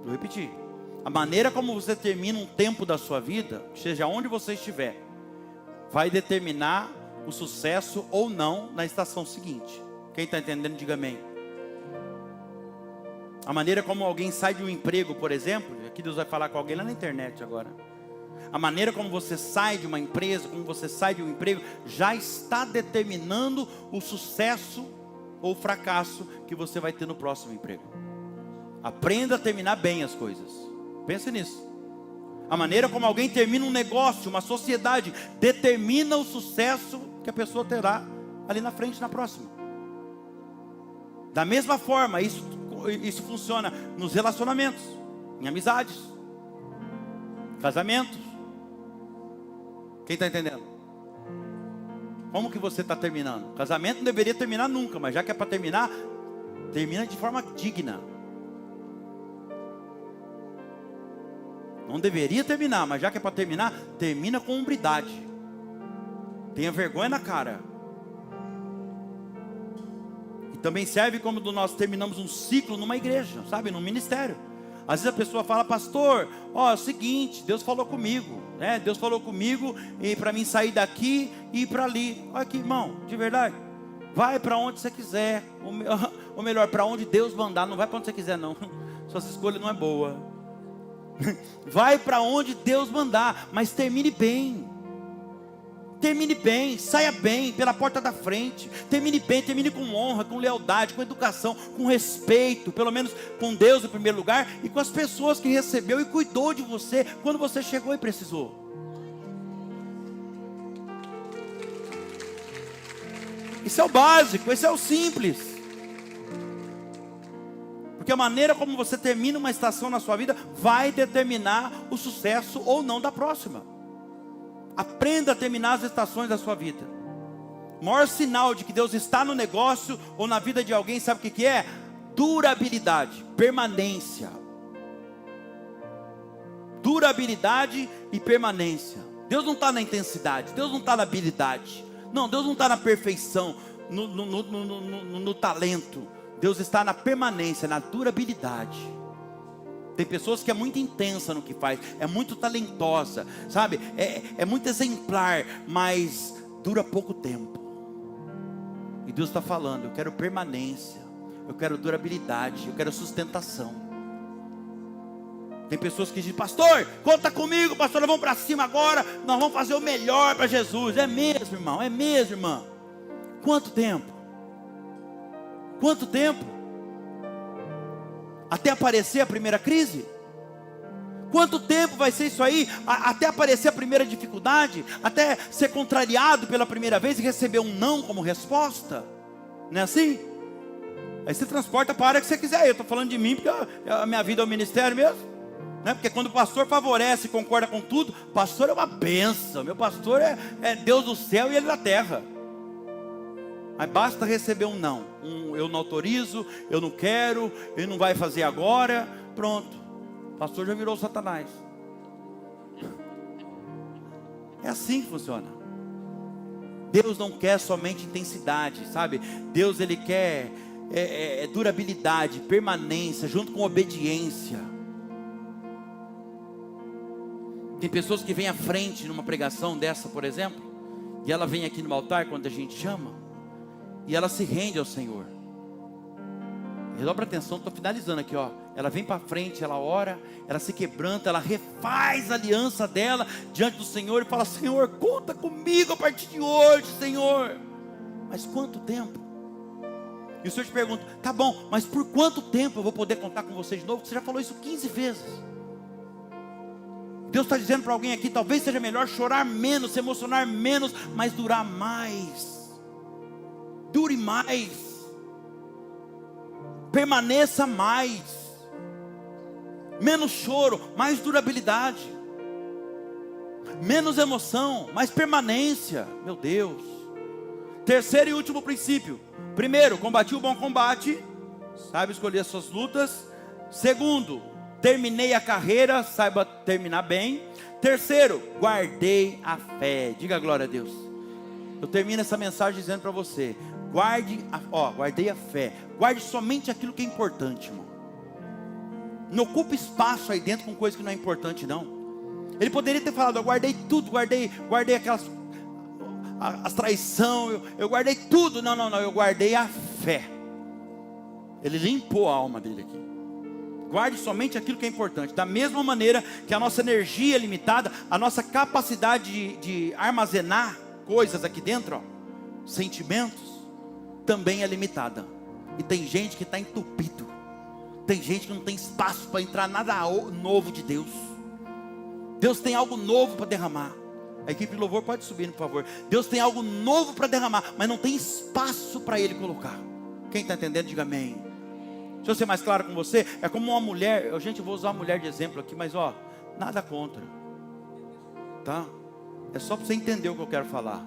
Vou repetir. A maneira como você termina um tempo da sua vida, seja onde você estiver, vai determinar o sucesso ou não na estação seguinte. Quem está entendendo, diga amém. A maneira como alguém sai de um emprego, por exemplo, aqui Deus vai falar com alguém lá na internet agora. A maneira como você sai de uma empresa, como você sai de um emprego, já está determinando o sucesso ou fracasso que você vai ter no próximo emprego. Aprenda a terminar bem as coisas. Pense nisso. A maneira como alguém termina um negócio, uma sociedade, determina o sucesso que a pessoa terá ali na frente, na próxima. Da mesma forma, isso funciona nos relacionamentos, em amizades, casamentos. Quem está entendendo? Como que você está terminando? Casamento não deveria terminar nunca, mas já que é para terminar, termina de forma digna. Não deveria terminar, mas já que é para terminar, termina com hombridade. Tenha vergonha na cara. E também serve como nós terminamos um ciclo numa igreja, sabe, num ministério. Às vezes a pessoa fala: pastor, ó, é o seguinte, Deus falou comigo, né? Deus falou comigo e para mim sair daqui e ir para ali. Olha aqui, irmão, de verdade, vai para onde você quiser, ou melhor, para onde Deus mandar. Não vai para onde você quiser não, sua escolha não é boa. Vai para onde Deus mandar, mas termine bem. Termine bem, saia bem pela porta da frente. Termine bem, termine com honra, com lealdade, com educação, com respeito, pelo menos com Deus em primeiro lugar, e com as pessoas que recebeu e cuidou de você quando você chegou e precisou. Isso é o básico, esse é o simples. Porque a maneira como você termina uma estação na sua vida vai determinar o sucesso ou não da próxima. Aprenda a terminar as estações da sua vida. O maior sinal de que Deus está no negócio ou na vida de alguém, sabe o que é? Durabilidade, permanência. Durabilidade e permanência. Deus não está na intensidade, Deus não está na habilidade. Não, Deus não está na perfeição, no talento. Deus está na permanência, na durabilidade. Tem pessoas que é muito intensa no que faz, é muito talentosa, sabe? É muito exemplar, mas dura pouco tempo. E Deus está falando: eu quero permanência, eu quero durabilidade, eu quero sustentação. Tem pessoas que dizem: pastor, conta comigo, pastor, nós vamos para cima agora, nós vamos fazer o melhor para Jesus. É mesmo, irmão, é mesmo, irmã. Quanto tempo? Quanto tempo? Até aparecer a primeira crise? Quanto tempo vai ser isso aí? Até aparecer a primeira dificuldade? Até ser contrariado pela primeira vez e receber um não como resposta? Não é assim? Aí você transporta para a área que você quiser. Eu estou falando de mim porque a minha vida é o ministério mesmo, né? Porque quando o pastor favorece e concorda com tudo, o pastor é uma bênção. Meu pastor é Deus do céu e ele da terra. Mas basta receber um não, eu não autorizo, eu não quero, ele não vai fazer agora. Pronto, o pastor já virou Satanás. É assim que funciona. Deus não quer somente intensidade, sabe? Deus, ele quer durabilidade, permanência, junto com obediência. Tem pessoas que vêm à frente numa pregação dessa, por exemplo, e ela vem aqui no altar quando a gente chama, e ela se rende ao Senhor. Dobra atenção, estou finalizando aqui, ó. Ela vem para frente, ela ora, ela se quebranta, ela refaz a aliança dela diante do Senhor e fala: Senhor, conta comigo a partir de hoje, Senhor. Mas quanto tempo? E o Senhor te pergunta: tá bom, mas por quanto tempo eu vou poder contar com você de novo? Você já falou isso 15 vezes. Deus está dizendo para alguém aqui: talvez seja melhor chorar menos, se emocionar menos, mas durar mais. Dure mais. Permaneça mais. Menos choro, mais durabilidade. Menos emoção, mais permanência. Meu Deus. Terceiro e último princípio: primeiro, combati o bom combate, saiba escolher as suas lutas. Segundo, terminei a carreira, saiba terminar bem. Terceiro, guardei a fé. Diga glória a Deus. Eu termino essa mensagem dizendo para você: guardei a fé. Guarde somente aquilo que é importante, irmão. Não ocupe espaço aí dentro com coisa que não é importante, não. Ele poderia ter falado: eu guardei tudo, guardei aquelas as traição, eu guardei tudo. Não, eu guardei a fé. Ele limpou a alma dele aqui. Guarde somente aquilo que é importante. Da mesma maneira que a nossa energia é limitada, a nossa capacidade de armazenar coisas aqui dentro, ó, sentimentos, também é limitada. E tem gente que está entupido. Tem gente que não tem espaço para entrar nada novo de Deus. Deus tem algo novo para derramar. A equipe de louvor pode subir, por favor. Deus tem algo novo para derramar, mas não tem espaço para Ele colocar. Quem está entendendo, diga amém. Deixa eu ser mais claro com você. É como uma mulher. Gente, eu vou usar uma mulher de exemplo aqui, mas ó, nada contra, tá? É só para você entender o que eu quero falar.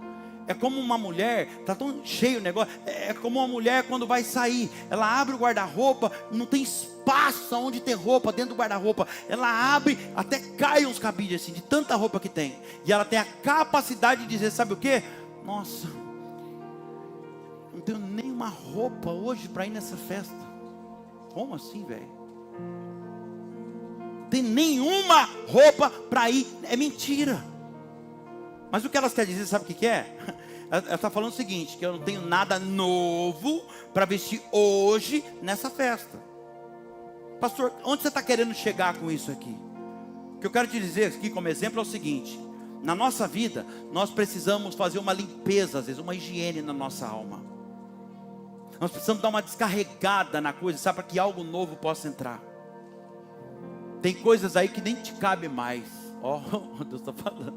É como uma mulher, está tão cheio o negócio. É como uma mulher quando vai sair. Ela abre o guarda-roupa, não tem espaço onde ter roupa dentro do guarda-roupa. Ela abre, até cai uns cabides assim, de tanta roupa que tem. E ela tem a capacidade de dizer: sabe o que? Nossa, não tenho nenhuma roupa hoje para ir nessa festa. Como assim, velho? Tem nenhuma roupa para ir. É mentira. Mas o que elas querem dizer, sabe o que é? Ela está falando o seguinte: que eu não tenho nada novo para vestir hoje nessa festa. Pastor, onde você está querendo chegar com isso aqui? O que eu quero te dizer aqui como exemplo é o seguinte: na nossa vida, nós precisamos fazer uma limpeza, às vezes, uma higiene na nossa alma. Nós precisamos dar uma descarregada na coisa, sabe, para que algo novo possa entrar. Tem coisas aí que nem te cabe mais. Ó, Deus está falando.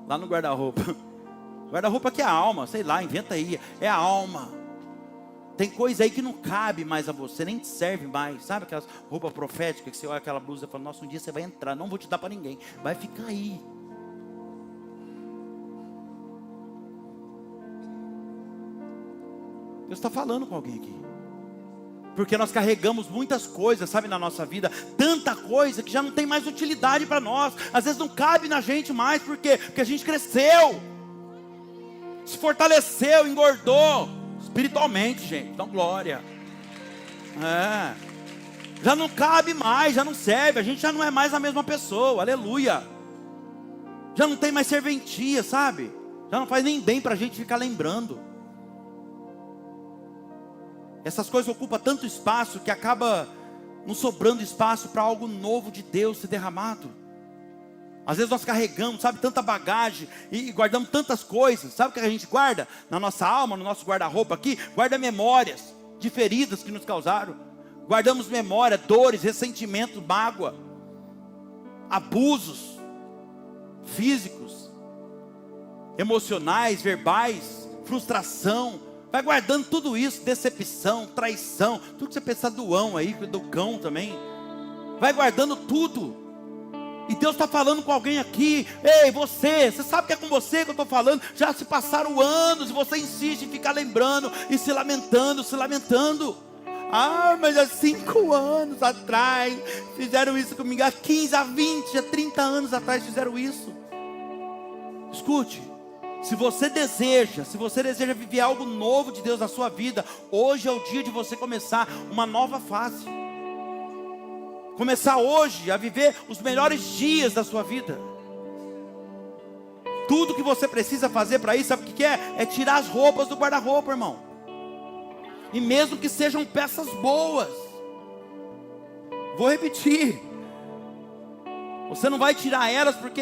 Lá no guarda-roupa. Guarda-roupa que é a alma, sei lá, inventa aí. É a alma. Tem coisa aí que não cabe mais a você, nem te serve mais. Sabe aquelas roupas proféticas que você olha aquela blusa e fala: nossa, um dia você vai entrar, não vou te dar para ninguém. Vai ficar aí. Deus está falando com alguém aqui. Porque nós carregamos muitas coisas, sabe, na nossa vida. Tanta coisa que já não tem mais utilidade para nós. Às vezes não cabe na gente mais. Por quê? Porque a gente cresceu, se fortaleceu, engordou espiritualmente, gente. Então glória. Já não cabe mais, já não serve. A gente já não é mais a mesma pessoa, aleluia. Já não tem mais serventia, sabe? Já não faz nem bem para a gente ficar lembrando. Essas coisas ocupam tanto espaço que acaba não sobrando espaço para algo novo de Deus ser derramado. Às vezes nós carregamos, sabe, tanta bagagem e guardamos tantas coisas. Sabe o que a gente guarda? Na nossa alma, no nosso guarda-roupa aqui, guarda memórias de feridas que nos causaram. Guardamos memória, dores, ressentimentos, mágoa, abusos físicos, emocionais, verbais, frustração. Vai guardando tudo isso, decepção, traição, tudo que você pensa do aí, do cão também. Vai guardando tudo. E Deus está falando com alguém aqui. Ei, você sabe que é com você que eu estou falando. Já se passaram anos e você insiste em ficar lembrando e se lamentando. Ah, mas há 5 anos atrás fizeram isso comigo. Há 15, há 20, há 30 anos atrás fizeram isso. Escute, se você deseja viver algo novo de Deus na sua vida, hoje é o dia de você começar uma nova fase. Começar hoje a viver os melhores dias da sua vida. Tudo que você precisa fazer para isso, sabe o que é? É tirar as roupas do guarda-roupa, irmão. E mesmo que sejam peças boas. Vou repetir. Você não vai tirar elas porque...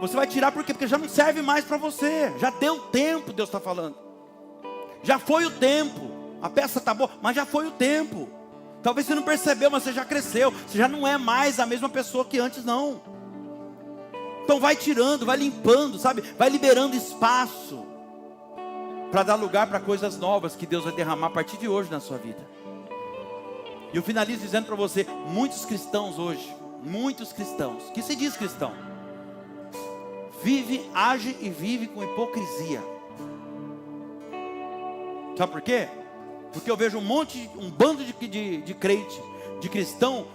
Você vai tirar por quê? Porque já não serve mais para você. Já deu tempo, Deus está falando. Já foi o tempo. A peça está boa, mas já foi o tempo. Talvez você não percebeu, mas você já cresceu. Você já não é mais a mesma pessoa que antes, não. Então vai tirando, vai limpando, sabe? Vai liberando espaço para dar lugar para coisas novas que Deus vai derramar a partir de hoje na sua vida. E eu finalizo dizendo para você, muitos cristãos hoje, que se diz cristão, age e vive com hipocrisia. Sabe por quê? Porque eu vejo um bando de crente, de cristão,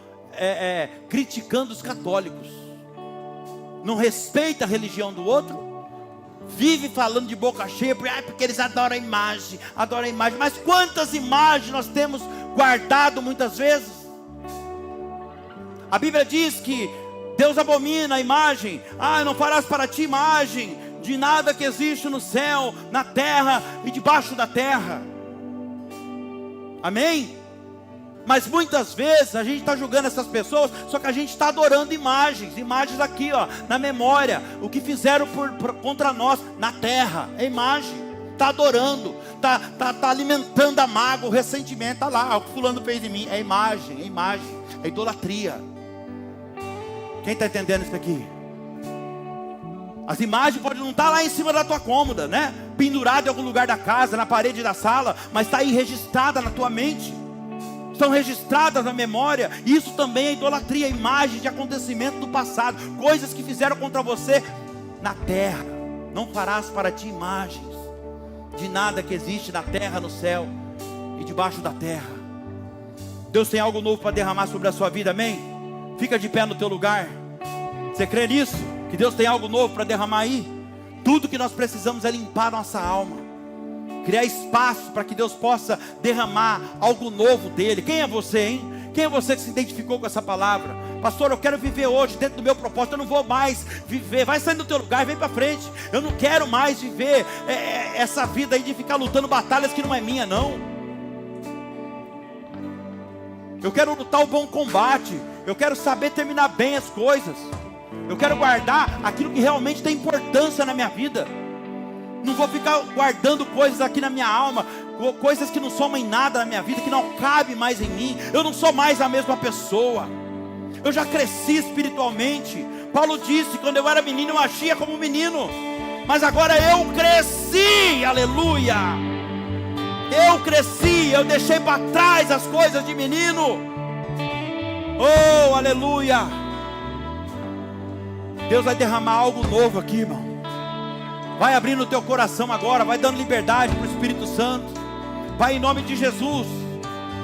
criticando os católicos. Não respeita a religião do outro. Vive falando de boca cheia, porque eles adoram a imagem. Mas quantas imagens nós temos guardado muitas vezes? A Bíblia diz que Deus abomina a imagem. Não farás para ti imagem de nada que existe no céu, na terra e debaixo da terra. Amém? Mas muitas vezes a gente está julgando essas pessoas, só que a gente está adorando imagens aqui, ó, na memória, o que fizeram contra nós na terra, é imagem, está adorando, está alimentando a mágoa, o ressentimento, está lá, o que fulano fez em mim, é imagem, é idolatria. Quem está entendendo isso aqui? As imagens podem não estar lá em cima da tua cômoda, né? Pendurada em algum lugar da casa, na parede da sala, mas está aí registrada na tua mente. Estão registradas na memória. Isso também é idolatria, imagens de acontecimentos do passado, coisas que fizeram contra você na terra. Não farás para ti imagens de nada que existe na terra, no céu e debaixo da terra. Deus tem algo novo para derramar sobre a sua vida, amém? Fica de pé no teu lugar. Você crê nisso? Que Deus tem algo novo para derramar aí? Tudo que nós precisamos é limpar nossa alma, criar espaço para que Deus possa derramar algo novo dele. Quem é você, hein? Quem é você que se identificou com essa palavra? Pastor, eu quero viver hoje dentro do meu propósito. Eu não vou mais viver. Vai sair do teu lugar e vem para frente. Eu não quero mais viver essa vida aí de ficar lutando batalhas que não é minha, não. Eu quero lutar o bom combate. Eu quero saber terminar bem as coisas. Eu quero guardar aquilo que realmente tem importância na minha vida. Não vou ficar guardando coisas aqui na minha alma, coisas que não somam em nada na minha vida, que não cabem mais em mim. Eu não sou mais a mesma pessoa. Eu já cresci espiritualmente. Paulo disse, quando eu era menino eu agia como menino, mas agora eu cresci, aleluia. Eu cresci, eu deixei para trás as coisas de menino. Oh, aleluia. Deus vai derramar algo novo aqui, irmão. Vai abrindo o teu coração agora, vai dando liberdade para o Espírito Santo. Pai, em nome de Jesus,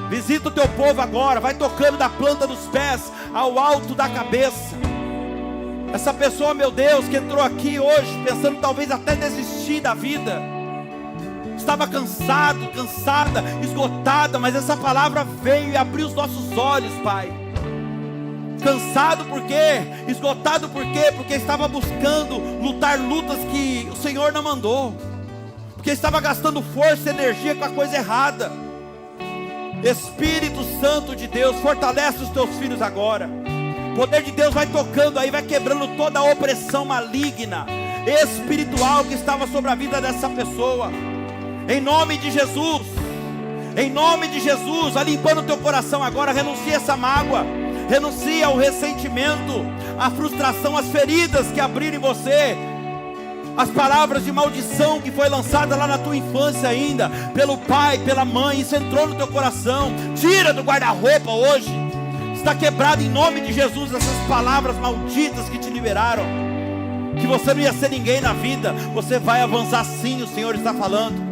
visita o teu povo agora, vai tocando da planta dos pés ao alto da cabeça. Essa pessoa, meu Deus, que entrou aqui hoje pensando talvez até desistir da vida, estava cansado, cansada, esgotada, mas essa palavra veio e abriu os nossos olhos, Pai. Cansado por quê? Esgotado por quê? Porque estava buscando lutar lutas que o Senhor não mandou, porque estava gastando força e energia com a coisa errada. Espírito Santo de Deus, fortalece os teus filhos agora. O poder de Deus vai tocando aí, vai quebrando toda a opressão maligna, espiritual que estava sobre a vida dessa pessoa. Em nome de Jesus, em nome de Jesus, vai limpando o teu coração agora. Renuncia essa mágoa, renuncia ao ressentimento, à frustração, às feridas que abriram em você, as palavras de maldição que foi lançada lá na tua infância ainda, pelo pai, pela mãe. Isso entrou no teu coração. Tira do guarda-roupa hoje. Está quebrado em nome de Jesus essas palavras malditas que te liberaram, que você não ia ser ninguém na vida. Você vai avançar sim, o Senhor está falando.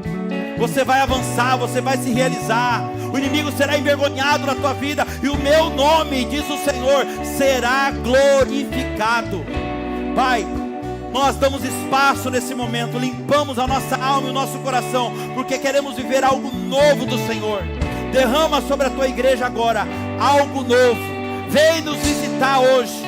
Você vai avançar, você vai se realizar. O inimigo será envergonhado na tua vida, e o meu nome, diz o Senhor, será glorificado. Pai, nós damos espaço nesse momento, limpamos a nossa alma e o nosso coração, porque queremos viver algo novo do Senhor. Derrama sobre a tua igreja agora algo novo. Vem nos visitar hoje.